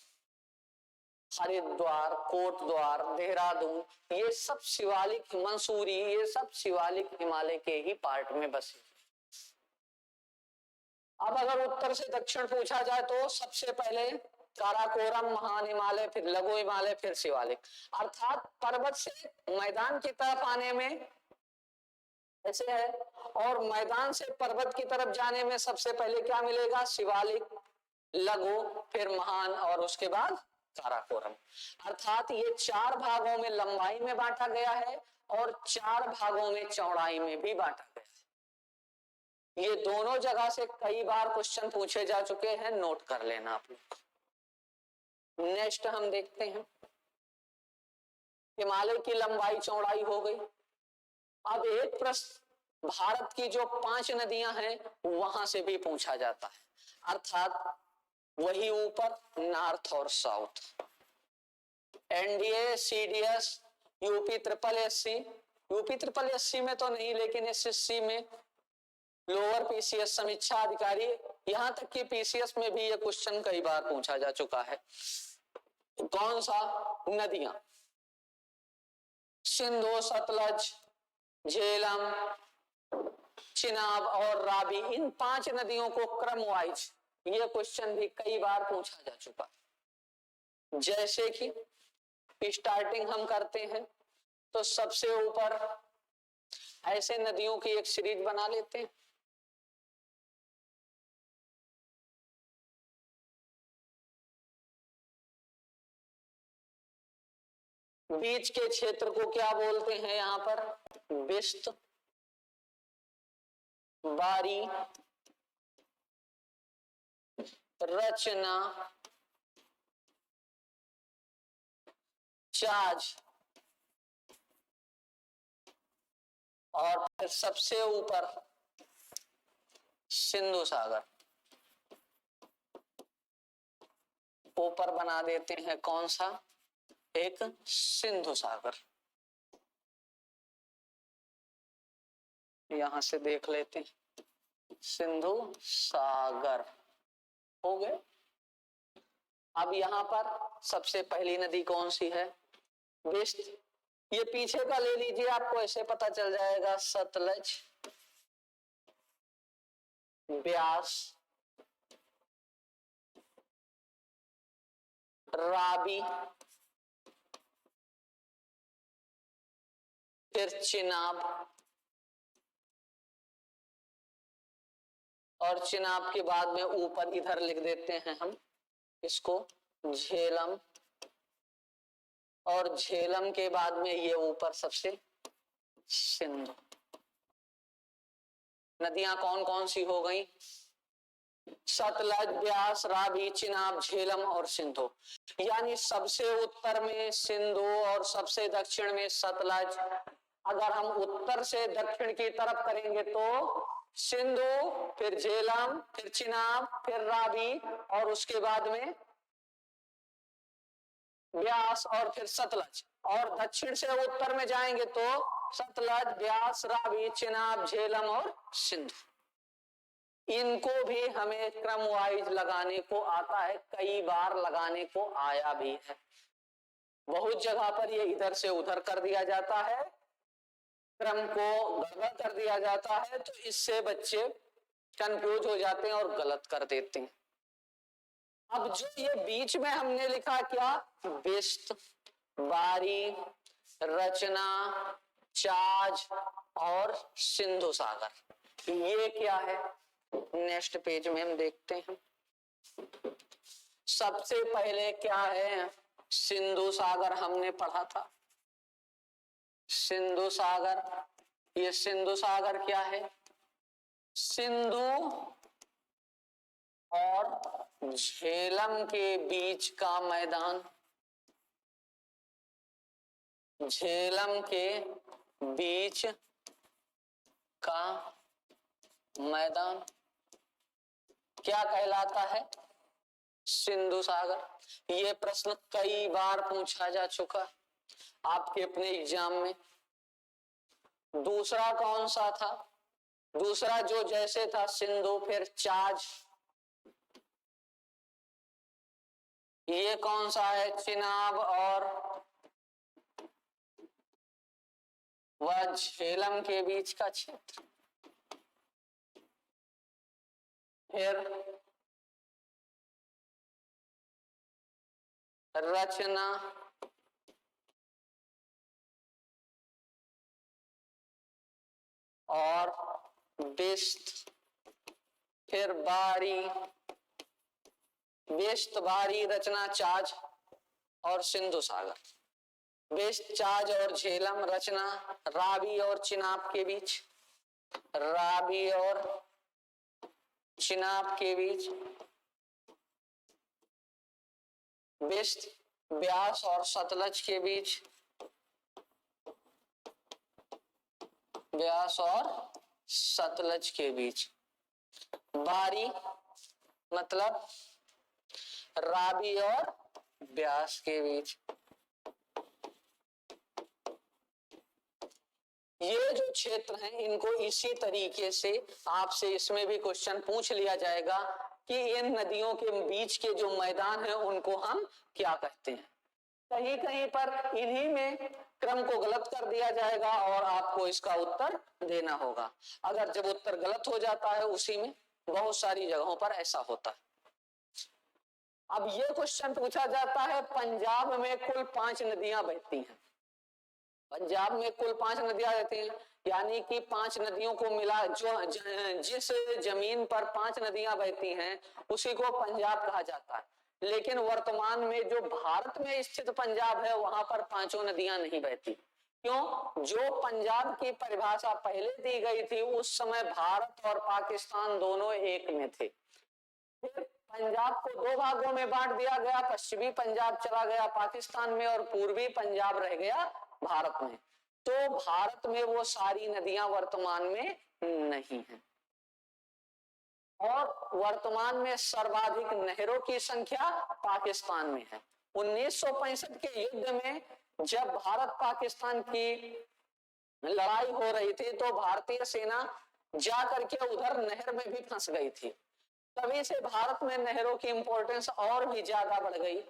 हरिद्वार, कोटद्वार, देहरादून, ये सब शिवालिक, मंसूरी, ये सब शिवालिक हिमालय के ही पार्ट में बसे। अब अगर उत्तर से दक्षिण पूछा जाए तो सबसे पहले काराकोरम, महान हिमालय, फिर लघु हिमालय, फिर शिवालिक। अर्थात पर्वत से मैदान की तरफ आने में ऐसे है, और मैदान से पर्वत की तरफ जाने में सबसे पहले क्या मिलेगा? शिवालिक, लघु, फिर महान, और उसके बाद काराकोरम। अर्थात ये 4 भागों में लंबाई में बांटा गया है और 4 भागों में चौड़ाई में भी बांटा गया है। ये दोनों जगह से कई बार क्वेश्चन पूछे जा चुके हैं, नोट कर लेना आप लोग। नेक्स्ट हम देखते हैं, हिमालय की लंबाई चौड़ाई हो गई। अब एक प्रश्न भारत की जो 5 नदियां हैं वहां से भी पूछा जाता है, अर्थात वही ऊपर नॉर्थ और south. NDA, CDS, UP triple SC, UP triple SC में तो नहीं, लेकिन एसएससी में लोअर पीसीएस समीक्षा अधिकारी, यहां तक कि पीसीएस में भी यह क्वेश्चन कई बार पूछा जा चुका है। कौन सा? नदियां, सिंधु, सतलज, झेलम, चिनाब और रावी, इन 5 नदियों को क्रम वाइज यह क्वेश्चन भी कई बार पूछा जा चुका। जैसे कि स्टार्टिंग हम करते हैं तो सबसे ऊपर ऐसे नदियों की एक सीरीज बना लेते हैं। बीच के क्षेत्र को क्या बोलते हैं? यहां पर विस्त, बारी, रचना, चाज, और फिर सबसे ऊपर सिंधु सागर। ऊपर बना देते हैं कौन सा? एक सिंधु सागर। यहां से देख लेते हैं, सिंधु सागर हो गए। अब यहां पर सबसे पहली नदी कौन सी है? विस्त। ये पीछे का ले लीजिए, आपको ऐसे पता चल जाएगा। सतलज, ब्यास, रावी, फिर चिनाब, और चिनाब के बाद में ऊपर इधर लिख देते हैं हम इसको झेलम, और झेलम के बाद में ये ऊपर सबसे सिंधु। नदियां कौन कौन सी हो गई? सतलज, ब्यास, रावी, चिनाब, झेलम और सिंधु। यानी सबसे उत्तर में सिंधु और सबसे दक्षिण में सतलज। अगर हम उत्तर से दक्षिण की तरफ करेंगे तो सिंधु, फिर झेलम, फिर चिनाब, फिर रावी और उसके बाद में ब्यास और फिर सतलज। और दक्षिण से उत्तर में जाएंगे तो सतलज, ब्यास, रावी, चिनाब, झेलम और सिंधु। इनको भी हमें क्रम वाइज लगाने को आता है, कई बार लगाने को आया भी है। बहुत जगह पर ये इधर से उधर कर दिया जाता है, क्रम को गड़बड़ कर दिया जाता है, तो इससे बच्चे कंफ्यूज हो जाते हैं और गलत कर देते हैं। अब जो ये बीच में हमने लिखा क्या, बिस्त, बारी, रचना, चाज और सिंधु सागर, ये क्या है? नेक्स्ट पेज में हम देखते हैं। सबसे पहले क्या है? सिंधु सागर हमने पढ़ा था। सिंधु सागर, ये सिंधु सागर क्या है? सिंधु और झेलम के बीच का मैदान, झेलम के बीच का मैदान क्या कहलाता है? सिंधु सागर। ये प्रश्न कई बार पूछा जा चुका आपके अपने एग्जाम में। दूसरा कौन सा था? दूसरा जो जैसे था सिंधु, फिर चाज। ये कौन सा है? चिनाब और वह झेलम के बीच का क्षेत्र। फिर रचना और बिस्त, फिर बारी, बिस्त, बारी, रचना, चाज और सिंधु सागर। बिस्त, चाज और झेलम, रचना, रावी और चिनाब के बीच, रावी और चिनाब के बीच, बिस्त, ब्यास और सतलज के बीच, ब्यास और सतलज के बीच, बारी मतलब रावी और ब्यास के बीच। ये जो क्षेत्र हैं इनको इसी तरीके से आपसे इसमें भी क्वेश्चन पूछ लिया जाएगा कि इन नदियों के बीच के जो मैदान है उनको हम क्या कहते हैं। कहीं कहीं पर इन्हीं में क्रम को गलत कर दिया जाएगा और आपको इसका उत्तर देना होगा। अगर जब उत्तर गलत हो जाता है उसी में, बहुत सारी जगहों पर ऐसा होता है। अब ये क्वेश्चन पूछा जाता है, पंजाब में कुल 5 नदियां बहती हैं। पंजाब में कुल 5 नदियां बहती हैं, यानी कि 5 नदियों को मिला जो जिस जमीन पर 5 नदियां बहती हैं उसी को पंजाब कहा जाता है। लेकिन वर्तमान में जो भारत में स्थित पंजाब है वहां पर 5 नदियां नहीं बहती। क्यों? जो पंजाब की परिभाषा पहले दी गई थी उस समय भारत और पाकिस्तान दोनों एक में थे। फिर पंजाब को 2 भागों में बांट दिया गया, पश्चिमी पंजाब चला गया पाकिस्तान में और पूर्वी पंजाब रह गया भारत में। तो भारत में वो सारी नदियां वर्तमान में नहीं है। और वर्तमान में सर्वाधिक नहरों की संख्या पाकिस्तान में है। 1965 के युद्ध में जब भारत पाकिस्तान की लड़ाई हो रही थी तो भारतीय सेना जाकर के उधर नहर में भी फंस गई थी। तभी से भारत में नहरों की इंपॉर्टेंस और भी ज्यादा बढ़ गई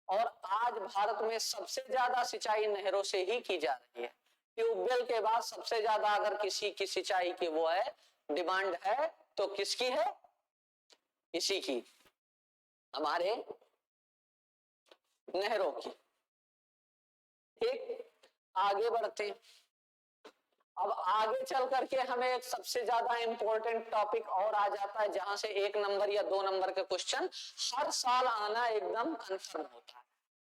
और आज भारत में सबसे ज्यादा सिंचाई नहरों से ही की जा रही है। ट्यूबवेल के बाद सबसे ज्यादा अगर किसी की सिंचाई की वो है डिमांड है तो किसकी है? इसी की, हमारे नहरों की। ठीक, आगे बढ़ते हैं। अब आगे चल करके हमें एक सबसे ज्यादा इंपॉर्टेंट टॉपिक और आ जाता है, जहां से 1 नंबर या 2 नंबर के क्वेश्चन हर साल आना एकदम कंफर्म होता है।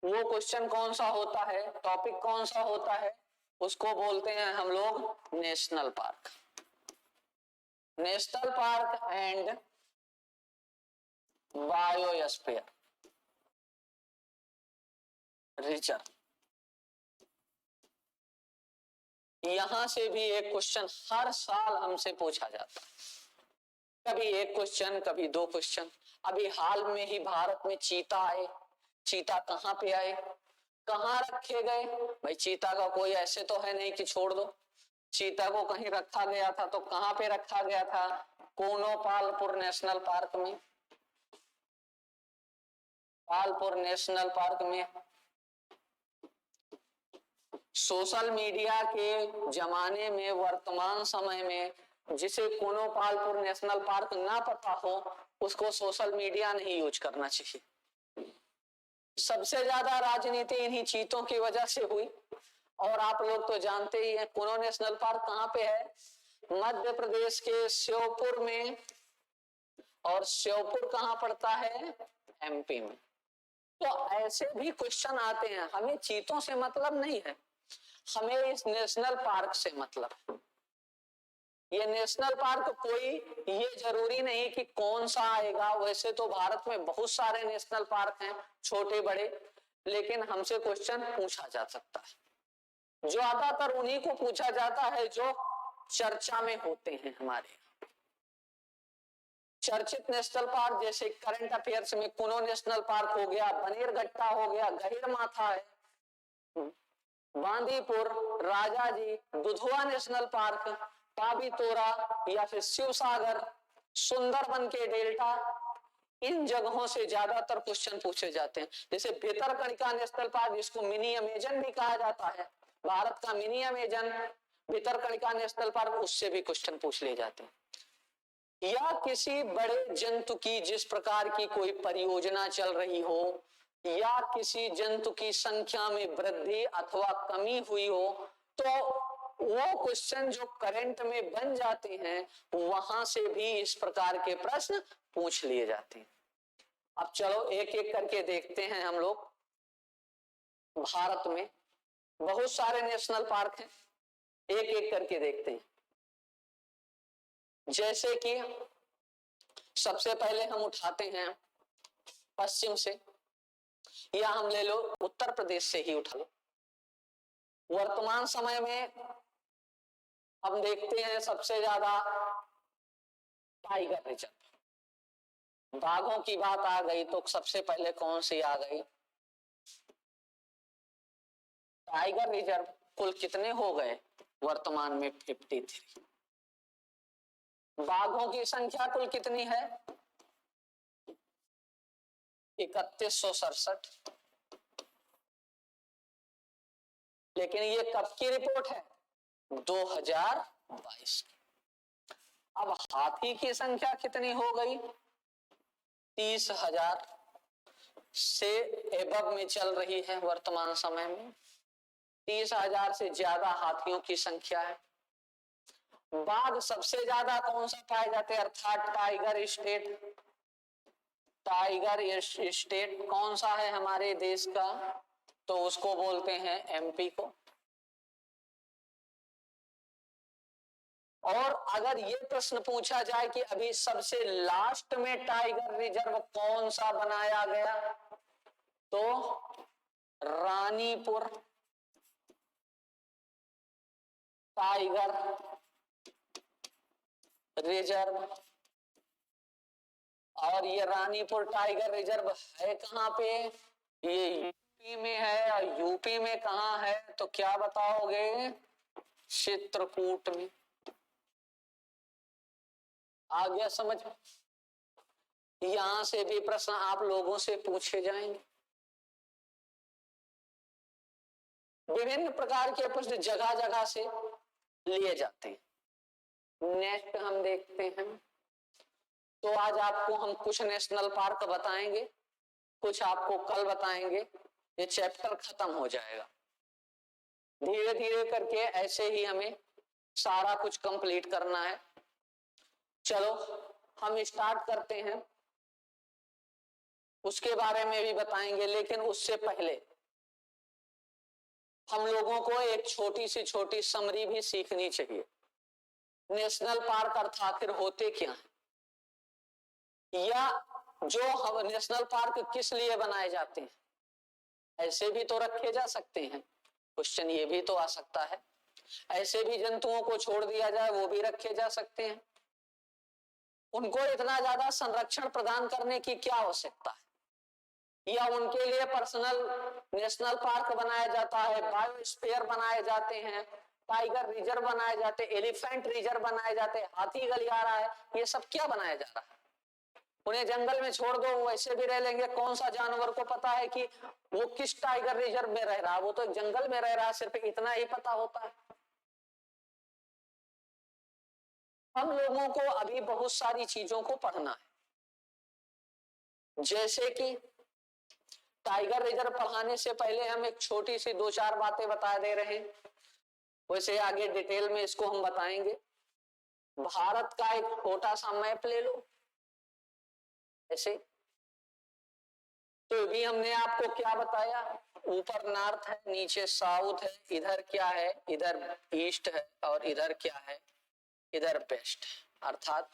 वो क्वेश्चन कौन सा होता है, टॉपिक कौन सा होता है, उसको बोलते हैं हम लोग national park. National park and biosphere reserve. यहां से भी एक क्वेश्चन हर साल हमसे पूछा जाता है, कभी एक क्वेश्चन, कभी 2 क्वेश्चन। अभी हाल में ही भारत में चीता आए। चीता कहाँ पे आए, कहाँ रखे गए? भाई चीता का कोई ऐसे तो है नहीं कि छोड़ दो। चीता को कहीं रखा गया था तो कहाँ पे रखा गया था? कोनोपालपुर नेशनल पार्क में। पालपुर नेशनल पार्क में। सोशल मीडिया के जमाने में, वर्तमान समय में जिसे कोनोपालपुर नेशनल पार्क ना पता हो, उसको सोशल मीडिया नहीं यूज करना चाहिए। सबसे ज्यादा राजनीति इन्हीं चीतों की वजह से हुई। और आप लोग तो जानते ही हैं कुनो नेशनल पार्क कहाँ पे है? मध्य प्रदेश के श्योपुर में। और श्योपुर कहाँ पड़ता है? एमपी में। तो ऐसे भी क्वेश्चन आते हैं। हमें चीतों से मतलब नहीं है, हमें इस नेशनल पार्क से मतलब। ये नेशनल पार्क कोई ये जरूरी नहीं कि कौन सा आएगा। वैसे तो भारत में बहुत सारे नेशनल पार्क हैं, छोटे बड़े, लेकिन हमसे क्वेश्चन पूछा जा सकता है। ज्यादातर उन्हीं को पूछा जाता है जो चर्चा में होते हैं हमारे। चर्चित नेशनल पार्क जैसे करंट अफेयर्स में कुनो नेशनल पार्क हो गया, बनेरघट्टा हो गया, गहिरमाथा है, बांदीपुर, राजाजी, दुधवा नेशनल पार्क, पाबीतोरा या फिर शिवसागर, सुंदरबन के डेल्टा। इन जगहों से ज्यादातर क्वेश्चन पूछे जाते हैं। जैसे भितरकणिका नेशनल पार्क, जिसको मिनी अमेजन भी कहा जाता है, भारत का mini Amazon Bhitarkanika national park, उससे भी क्वेश्चन पूछ लिए जाते हैं। या किसी बड़े जंतु की, जिस प्रकार की कोई परियोजना चल रही हो, या किसी जंतु की संख्या में वृद्धि अथवा कमी हुई हो, तो वो क्वेश्चन जो करंट में बन जाते हैं, वहां से भी इस प्रकार के प्रश्न पूछ लिए जाते हैं। अब चलो एक एक करके देखते हैं हम लोग। भारत में बहुत सारे नेशनल पार्क हैं, एक एक करके देखते हैं। जैसे कि सबसे पहले हम उठाते हैं पश्चिम से, या हम ले लो उत्तर प्रदेश से ही उठा लो। वर्तमान समय में हम देखते हैं सबसे ज्यादा टाइगर रिजर्व। बाघों की बात आ गई तो सबसे पहले कौन सी आ गई? Tiger reserve. कुल कितने हो गए वर्तमान में? 53। बाघों की संख्या कुल कितनी है? 3167। लेकिन ये कब की रिपोर्ट है? 2022 की। अब हाथी की संख्या कितनी हो गई? 30,000 से एबव में चल रही है वर्तमान समय में। 30,000 से ज्यादा हाथियों की संख्या है। बाघ सबसे ज्यादा कौन सा पाए जाते हैं, अर्थात टाइगर स्टेट? टाइगर स्टेट कौन सा है हमारे देश का? तो उसको बोलते हैं एमपी को। और अगर ये प्रश्न पूछा जाए कि अभी सबसे लास्ट में टाइगर रिजर्व कौन सा बनाया गया, तो रानीपुर टाइगर रिजर्व। और ये रानीपुर टाइगर रिजर्व है कहाँ पे? ये यूपी में है। और यूपी में कहाँ है तो क्या बताओगे? चित्रकूट में। आ गया समझ? यहां से भी प्रश्न आप लोगों से पूछे जाएंगे। विभिन्न प्रकार के प्रश्न जगह जगह से लिए जाते हैं। नेक्स्ट हम देखते हैं। तो आज आपको हम कुछ नेशनल पार्क बताएंगे, कुछ आपको कल बताएंगे। ये चैप्टर खत्म हो जाएगा। धीरे धीरे करके ऐसे ही हमें सारा कुछ कंप्लीट करना है। चलो हम स्टार्ट करते हैं, उसके बारे में भी बताएंगे, लेकिन उससे पहले हम लोगों को एक छोटी समरी भी सीखनी चाहिए। नेशनल पार्क अर्थ आखिर होते क्या है, या जो नेशनल पार्क किस लिए बनाए जाते हैं, ऐसे भी तो रखे जा सकते हैं। क्वेश्चन ये भी तो आ सकता है, ऐसे भी जंतुओं को छोड़ दिया जाए, वो भी रखे जा सकते हैं। उनको इतना ज्यादा संरक्षण प्रदान करने की क्या आवश्यकता है, या उनके लिए पर्सनल नेशनल पार्क बनाया जाता है, बायोस्फीयर बनाए जाते हैं, टाइगर रिजर्व बनाए जाते, एलिफेंट रिजर्व बनाए जाते, हाथी गलियारा है, ये सब क्या बनाया जा रहा है? उन्हें जंगल में छोड़ दो, वो ऐसे भी रह लेंगे। कौन सा जानवर को पता है कि वो किस टाइगर रिजर्व में रह रहा है? वो तो जंगल में रह रहा है, सिर्फ इतना ही पता होता है। हम लोगों को अभी बहुत सारी चीजों को पढ़ना है, जैसे कि टाइगर रिजर्व पढ़ाने से पहले हम एक छोटी सी 2-4 बातें बता दे रहे हैं, वैसे आगे डिटेल में इसको हम बताएंगे। भारत का एक छोटा सा मैप ले लो ऐसे, तो भी हमने आपको क्या बताया, ऊपर नॉर्थ है, नीचे साउथ है, इधर क्या है, इधर ईस्ट है, और इधर क्या है, इधर वेस्ट है, अर्थात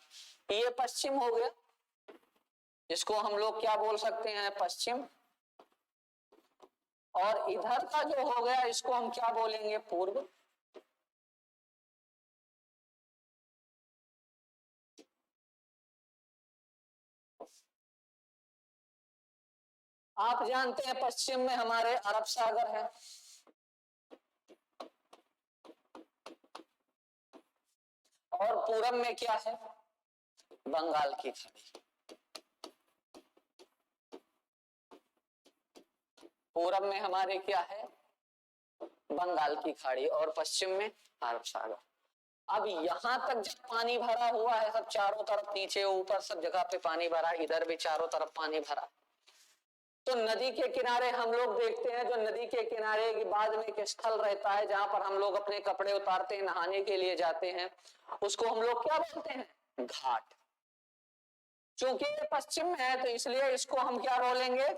ये पश्चिम हो गया। इसको हम लोग क्या बोल सकते हैं, पश्चिम। और इधर का जो हो गया, इसको हम क्या बोलेंगे, पूर्व। आप जानते हैं पश्चिम में हमारे अरब सागर है, और पूरब में क्या है, बंगाल की खाड़ी। पूरब में हमारे क्या है, बंगाल की खाड़ी, और पश्चिम में अरब सागर। अब यहां तक जब पानी भरा हुआ है, सब चारों तरफ, नीचे ऊपर सब जगह पे पानी भरा, इधर भी चारों तरफ पानी भरा, तो नदी के किनारे हम लोग देखते हैं, जो नदी के किनारे के बाद में एक स्थल रहता है जहां पर हम लोग अपने कपड़े उतारते हैं, नहाने के लिए जाते हैं, उसको हम लोग क्या बोलते हैं, घाट। चूंकि ये पश्चिम में है तो इसलिए इसको हम क्या बोलेंगे,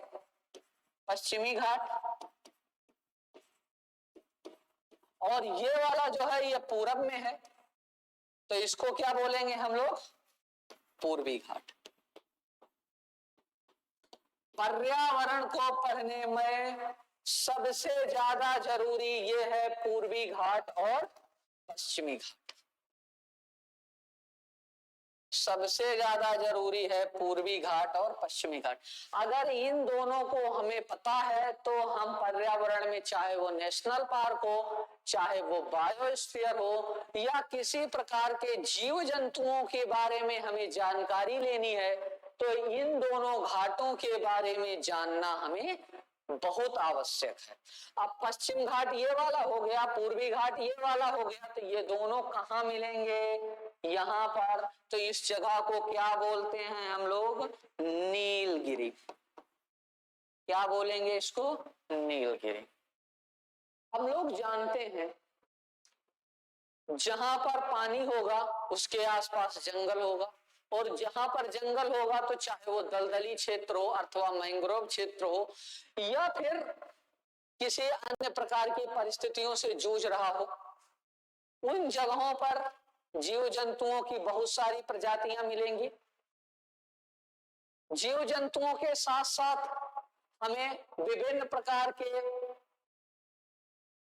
पश्चिमी घाट। और ये वाला जो है ये पूरब में है, तो इसको क्या बोलेंगे हम लोग, पूर्वी घाट। पर्यावरण को पढ़ने में सबसे ज्यादा जरूरी ये है पूर्वी घाट और पश्चिमी घाट। सबसे ज्यादा जरूरी है पूर्वी घाट और पश्चिमी घाट। अगर इन दोनों को हमें पता है तो हम पर्यावरण में, चाहे वो नेशनल पार्क हो, चाहे वो बायोस्फीयर हो, या किसी प्रकार के जीव जंतुओं के बारे में हमें जानकारी लेनी है, तो इन दोनों घाटों के बारे में जानना हमें बहुत आवश्यक है। अब पश्चिम घाट ये वाला हो गया, पूर्वी घाट ये वाला हो गया, तो ये दोनों कहाँ मिलेंगे, यहाँ पर। तो इस जगह को क्या बोलते हैं हम लोग, नीलगिरी। क्या बोलेंगे इसको, नीलगिरी। हम लोग जानते हैं जहां पर पानी होगा उसके आसपास जंगल होगा, और जहां पर जंगल होगा तो चाहे वो दलदली क्षेत्र हो अथवा मैंग्रोव क्षेत्र हो, या फिर किसी अन्य प्रकार की परिस्थितियों से जूझ रहा हो, उन जगहों पर जीव जंतुओं की बहुत सारी प्रजातियां मिलेंगी। जीव जंतुओं के साथ साथ हमें विभिन्न प्रकार के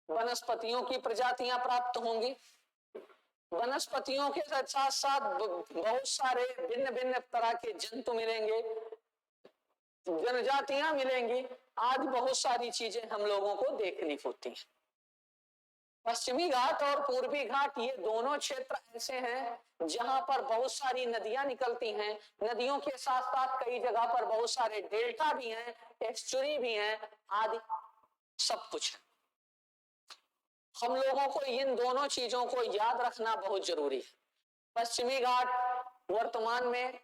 वनस्पतियों की प्रजातियां प्राप्त होंगी। वनस्पतियों के साथ साथ बहुत सारे भिन्न भिन्न तरह के जंतु मिलेंगे, जनजातियां मिलेंगी, आज बहुत सारी चीजें हम लोगों को देखनी होती हैं। पश्चिमी घाट और पूर्वी घाट ये दोनों क्षेत्र ऐसे हैं जहां पर बहुत सारी नदियां निकलती हैं। नदियों के साथ साथ कई जगह पर बहुत सारे डेल्टा भी हैं, एस्चुरी भी हैं, आदि सब कुछ है। हम लोगों को इन दोनों चीजों को याद रखना बहुत जरूरी है। पश्चिमी घाट वर्तमान में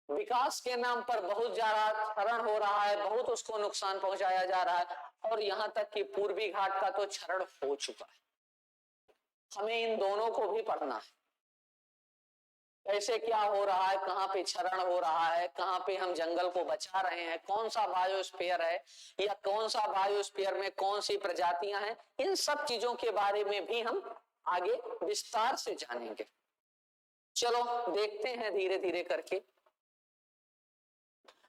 विकास के नाम पर बहुत ज्यादा क्षरण हो रहा है, बहुत उसको नुकसान पहुंचाया जा रहा है, और यहां तक कि पूर्वी घाट का तो क्षरण हो चुका है। हमें इन दोनों को भी पढ़ना है। कैसे क्या हो रहा है, कहाँ पे क्षरण हो रहा है, कहाँ पे हम जंगल को बचा रहे हैं, कौन सा बायोस्फीयर है या कौन सा बायोस्फीयर में कौन सी प्रजातियां हैं, इन सब चीजों के बारे में भी हम आगे विस्तार से जानेंगे। चलो देखते हैं धीरे धीरे करके।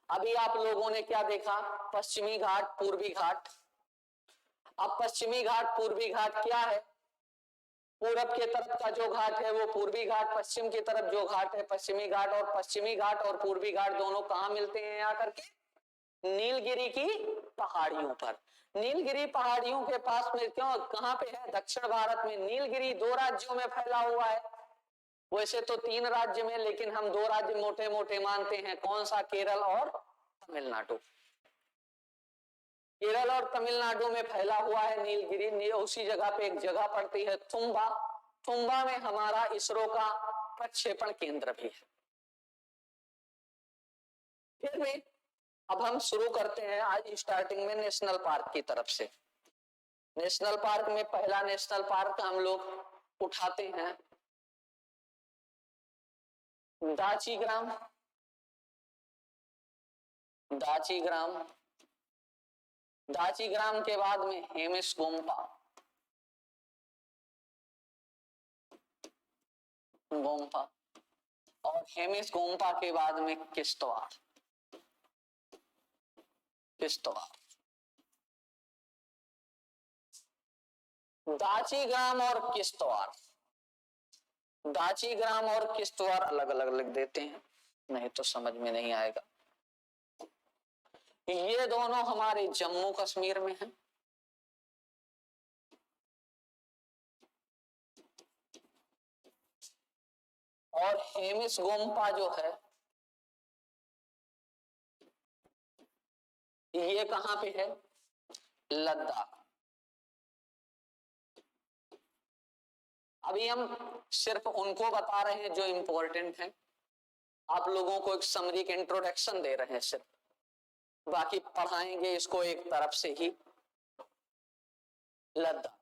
अभी आप लोगों ने क्या देखा, पश्चिमी घाट, पूर्वी घाट। अब पश्चिमी घाट पूर्वी घाट क्या है? पूरब के तरफ का जो घाट है वो पूर्वी घाट, पश्चिम की तरफ जो घाट है पश्चिमी घाट। और पश्चिमी घाट और पूर्वी घाट दोनों कहाँ मिलते हैं आकर के? नीलगिरी की पहाड़ियों पर। नीलगिरी पहाड़ियों के पास में क्यों, कहाँ पे है? दक्षिण भारत में। नीलगिरी 2 राज्यों में फैला हुआ है, वैसे तो 3 राज्य में, लेकिन हम 2 राज्य मोटे मोटे मानते हैं। कौन सा? केरल और तमिलनाडु। केरल और तमिलनाडु में फैला हुआ है नीलगिरी। उसी जगह पे एक जगह पड़ती है तुम्बा। तुम्बा में हमारा इसरो का प्रक्षेपण केंद्र भी है। फिर भी अब हम शुरू करते हैं आज स्टार्टिंग में नेशनल पार्क की तरफ से। नेशनल पार्क में पहला नेशनल पार्क हम लोग उठाते हैं दाचीग्राम। दाचीग्राम, दाचीग्राम के बाद में हेमिस-गोम्पा, गोम्पा, और हेमिस-गोम्पा के बाद में किश्तवाड़। किश्तवाड़, दाचीग्राम और किश्तवाड़। दाचीग्राम और किश्तवाड़ अलग अलग लिख देते हैं, नहीं तो समझ में नहीं आएगा। ये दोनों हमारे जम्मू कश्मीर में हैं। और हेमिस-गोम्पा जो है ये कहां पे है? लद्दाख। अभी हम सिर्फ उनको बता रहे हैं जो इंपॉर्टेंट हैं, आप लोगों को एक समरी के इंट्रोडक्शन दे रहे हैं सिर्फ, बाकी पढ़ाएंगे इसको एक तरफ से ही। लद्दाख,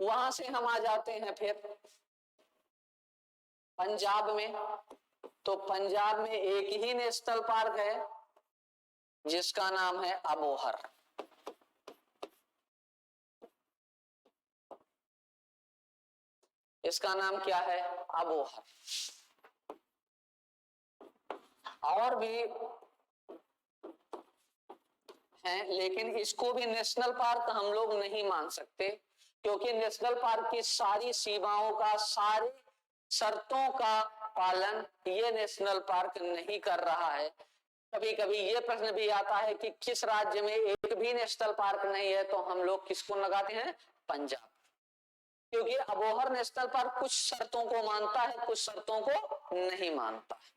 वहां से हम आ जाते हैं फिर पंजाब में। तो पंजाब में एक ही नेशनल पार्क है जिसका नाम है अबोहर। इसका नाम क्या है? अबोहर। और भी हैं, लेकिन इसको भी नेशनल पार्क हम लोग नहीं मान सकते, क्योंकि नेशनल पार्क की सारी सीमाओं का, सारी शर्तों का पालन ये नेशनल पार्क नहीं कर रहा है। कभी कभी ये प्रश्न भी आता है कि किस राज्य में एक भी नेशनल पार्क नहीं है, तो हम लोग किसको लगाते हैं? पंजाब। क्योंकि अबोहर नेशनल पार्क कुछ शर्तों को मानता है, कुछ शर्तों को नहीं मानता है।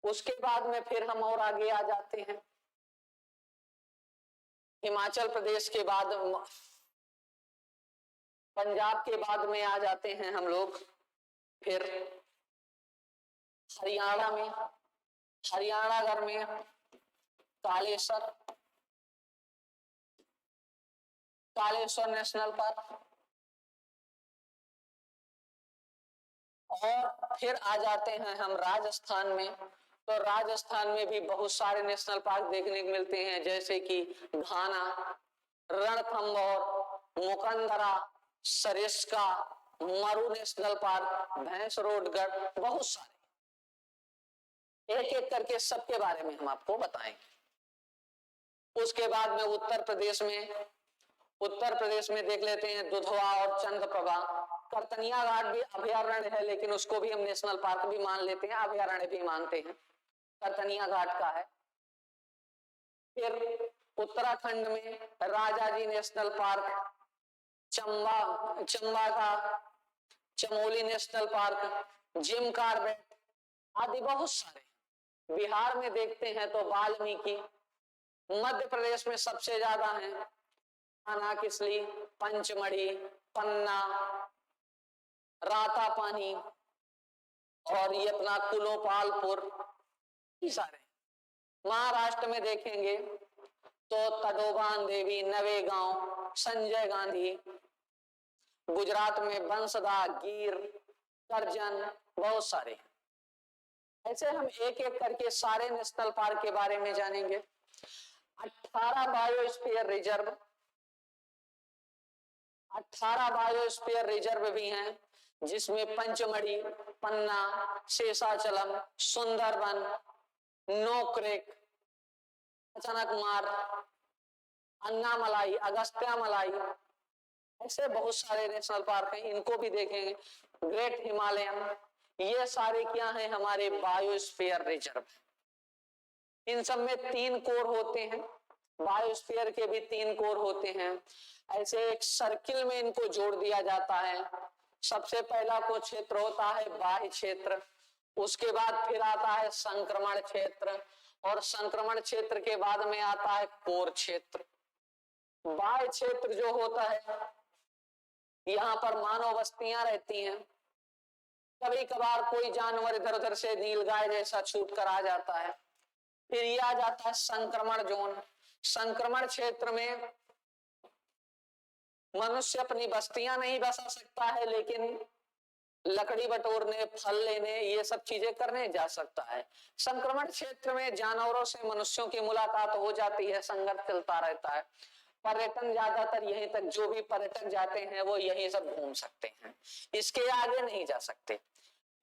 उसके बाद में फिर हम और आगे आ जाते हैं। हिमाचल प्रदेश के बाद, पंजाब के बाद में आ जाते हैं हम लोग फिर हरियाणा में। हरियाणा में कालेश्वर, कालेश्वर नेशनल पार्क। और फिर आ जाते हैं हम राजस्थान में। तो राजस्थान में भी बहुत सारे नेशनल पार्क देखने को मिलते हैं, जैसे कि घाना, रणथंभौर, मुकंदरा, सरिस्का, मरु नेशनल पार्क, भैंसरोडगढ़, बहुत सारे। एक एक करके सबके बारे में हम आपको बताएंगे। उसके बाद में उत्तर प्रदेश में देख लेते हैं दुधवा और चंद्रप्रभा। करतनिया घाट भी अभयारण्य है, लेकिन उसको भी हम नेशनल पार्क भी मान लेते हैं, अभयारण्य भी मानते हैं, करतनिया घाट का है। फिर उत्तराखंड में राजाजी नेशनल पार्क, चंबा का Chamoli national park, Jim Corbett आदि बहुत सारे। बिहार में देखते हैं तो वाल्मीकि। मध्य प्रदेश में सबसे ज्यादा है कानाकिसली, पंचमढ़ी, पन्ना, रातापानी, और ये अपना कुलोपालपुर, ये सारे। महाराष्ट्र में देखेंगे तो तडोबान देवी, नवेगांव, संजय गांधी, गुजरात में बंसदा, गिर, करजन, बहुत सारे। ऐसे हम एक एक करके सारे नेशनल पार्क के बारे में जानेंगे। 18 बायोस्फीयर रिजर्व, 18 बायोस्फीयर रिजर्व भी हैं, जिसमें पंचमढ़ी, पन्ना, शेषाचलम, सुंदरबन, नोक्रेक, अचानकमार, अन्नामलाई, अगस्त्यामलाई, ऐसे बहुत सारे नेशनल पार्क हैं, इनको भी देखेंगे। ग्रेट हिमालयन, ये सारे क्या हैं? हमारे बायोस्फीयर रिजर्व। इन सब में 3 कोर होते हैं, बायोस्फीयर के भी 3 कोर होते हैं। ऐसे एक सर्किल में इनको जोड़ दिया जाता है। सबसे पहला को क्षेत्र होता है बाह्य क्षेत्र, उसके बाद फिर आता है संक्रमण क्षेत्र, और संक्रमण क्षेत्र के बाद में आता है कोर क्षेत्र। बाह्य क्षेत्र जो होता है, यहाँ पर मानव बस्तियां रहती हैं, कभी कभार कोई जानवर इधर उधर से नीलगाय जैसा छूट कर आ जाता है। फिर ये आ जाता है संक्रमण जोन। संक्रमण क्षेत्र में मनुष्य अपनी बस्तियां नहीं बसा सकता है, लेकिन लकड़ी बटोरने, फल लेने, ये सब चीजें करने जा सकता है। संक्रमण क्षेत्र में जानवरों से मनुष्यों की मुलाकात हो जाती है, संघर्ष चलता रहता है। पर्यटन ज्यादातर यहीं तक, जो भी पर्यटक जाते हैं वो यही सब घूम सकते हैं, इसके आगे नहीं जा सकते।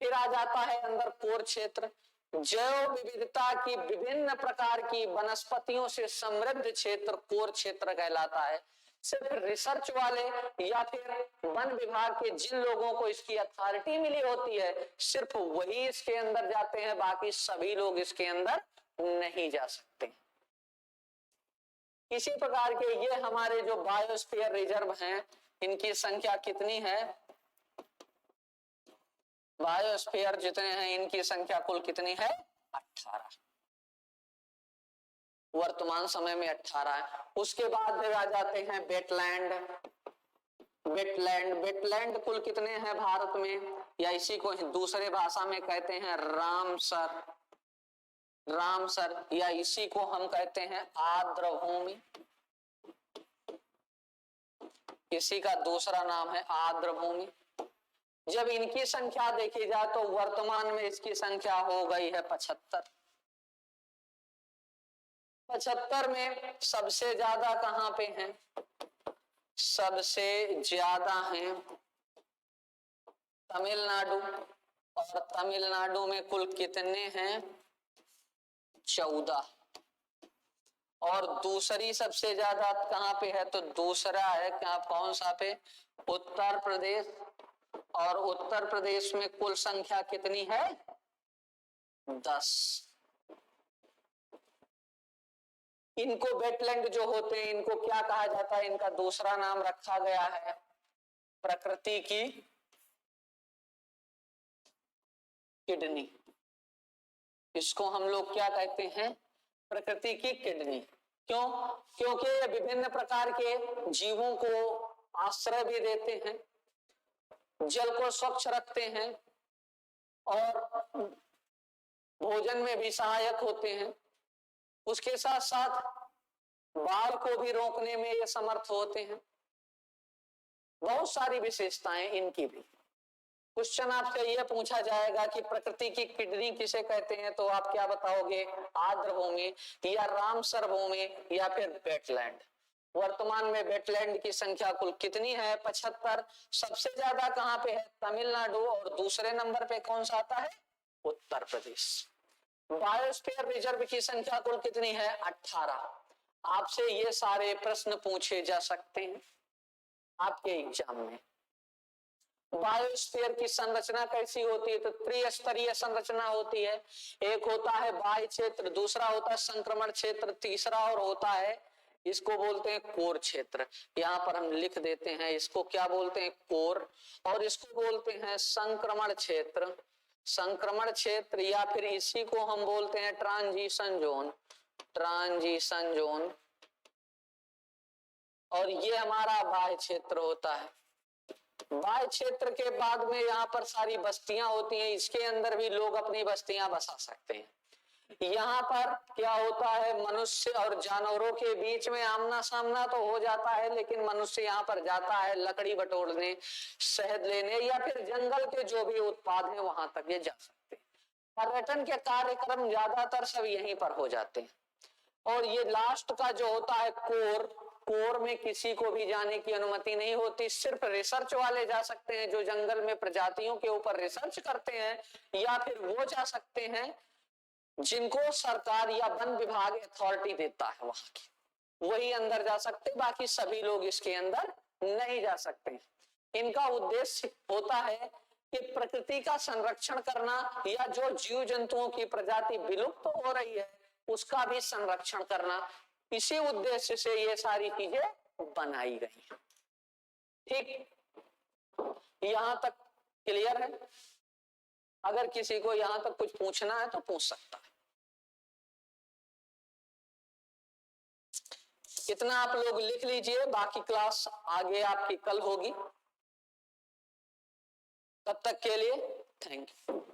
फिर आ जाता है अंदर कोर क्षेत्र, जैव विविधता की विभिन्न प्रकार की वनस्पतियों से समृद्ध क्षेत्र कोर क्षेत्र कहलाता है। सिर्फ रिसर्च वाले या फिर वन विभाग के जिन लोगों को इसकी अथॉरिटी मिली होती है, सिर्फ वही इसके अंदर जाते हैं, बाकी सभी लोग इसके अंदर नहीं जा सकते। इसी प्रकार के ये हमारे जो बायोस्फीयर रिजर्व हैं, इनकी संख्या कितनी है? बायोस्फीयर जितने हैं, इनकी संख्या कुल कितनी है? 18। वर्तमान समय में 18 है। उसके बाद फिर आ जाते हैं वेटलैंड। वेटलैंड कुल कितने हैं भारत में, या इसी को दूसरे भाषा में कहते हैं रामसर, या इसी को हम कहते हैं आर्द्र भूमि। इसी का दूसरा नाम है आर्द्र भूमि। जब इनकी संख्या देखी जाए तो वर्तमान में इसकी संख्या हो गई है 75। 75 में सबसे ज्यादा कहां पे हैं? सबसे ज्यादा हैं तमिलनाडु, और तमिलनाडु में कुल कितने हैं? 14। और दूसरी सबसे ज्यादा कहां पे है? तो दूसरा है क्या, कौन सा पे? उत्तर प्रदेश। और उत्तर प्रदेश में कुल संख्या कितनी है? 10। इनको वेटलैंड जो होते हैं, इनको क्या कहा जाता है? इनका दूसरा नाम रखा गया है प्रकृति की किडनी। इसको हम लोग क्या कहते हैं? प्रकृति की किडनी। क्यों? क्योंकि ये विभिन्न प्रकार के जीवों को आश्रय भी देते हैं, जल को स्वच्छ रखते हैं, और भोजन में भी सहायक होते हैं। उसके साथ साथ बाढ़ को भी रोकने में ये समर्थ होते हैं। बहुत सारी विशेषताएं इनकी भी। क्वेश्चन आपसे यह पूछा जाएगा कि प्रकृति की किडनी किसे कहते हैं, तो आप क्या बताओगे? आर्द्र भूमि, या रामसर भूमि, या फिर वेटलैंड। वर्तमान में वेटलैंड की संख्या कुल कितनी है? 75। सबसे ज्यादा कहां पे है? तमिलनाडु। और दूसरे नंबर पे कौन सा आता है? उत्तर प्रदेश। बायोस्फीयर रिजर्व की संख्या कुल कितनी है? 18। आपसे ये सारे प्रश्न पूछे जा सकते हैं आपके एग्जाम में। बायोस्फीयर की संरचना कैसी होती है? तो त्रिस्तरीय संरचना होती है। एक होता है बाह्य क्षेत्र, दूसरा होता है संक्रमण क्षेत्र, तीसरा और होता है, इसको बोलते हैं कोर क्षेत्र। यहाँ पर हम लिख देते हैं, इसको क्या बोलते हैं? कोर। और इसको बोलते हैं संक्रमण क्षेत्र। संक्रमण क्षेत्र, या फिर इसी को हम बोलते हैं ट्रांजिशन जोन। Transition zone. और ये हमारा बाह्य क्षेत्र होता है। बाह्य क्षेत्र के बाद में यहाँ पर सारी बस्तियां होती हैं, इसके अंदर भी लोग अपनी बस्तियां बसा सकते हैं। यहाँ पर क्या होता है, मनुष्य और जानवरों के बीच में आमना सामना तो हो जाता है, लेकिन मनुष्य यहाँ पर जाता है लकड़ी बटोरने, शहद लेने या फिर जंगल के जो भी उत्पाद हैं वहां तक ये जा सकते हैं। पर्यटन के कार्यक्रम ज्यादातर सब यहीं पर हो जाते हैं। और ये लास्ट का जो होता है कोर, कोर में किसी को भी जाने की अनुमति नहीं होती, सिर्फ रिसर्च वाले जा सकते हैं जो जंगल में प्रजातियों के ऊपर रिसर्च करते हैं, या फिर वो जा सकते हैं जिनको सरकार या वन विभाग अथॉरिटी देता है वहां की, वही अंदर जा सकते, बाकी सभी लोग इसके अंदर नहीं जा सकते। इनका उद्देश्य होता है कि प्रकृति का संरक्षण करना या जो जीव जंतुओं की प्रजाति विलुप्त हो रही है उसका भी संरक्षण करना, इसी उद्देश्य से ये सारी चीजें बनाई गई हैं। ठीक, यहां तक क्लियर है? अगर किसी को यहां तक कुछ पूछना है तो पूछ सकता है। इतना आप लोग लिख लीजिए, बाकी क्लास आगे आपकी कल होगी। तब तक के लिए थैंक यू।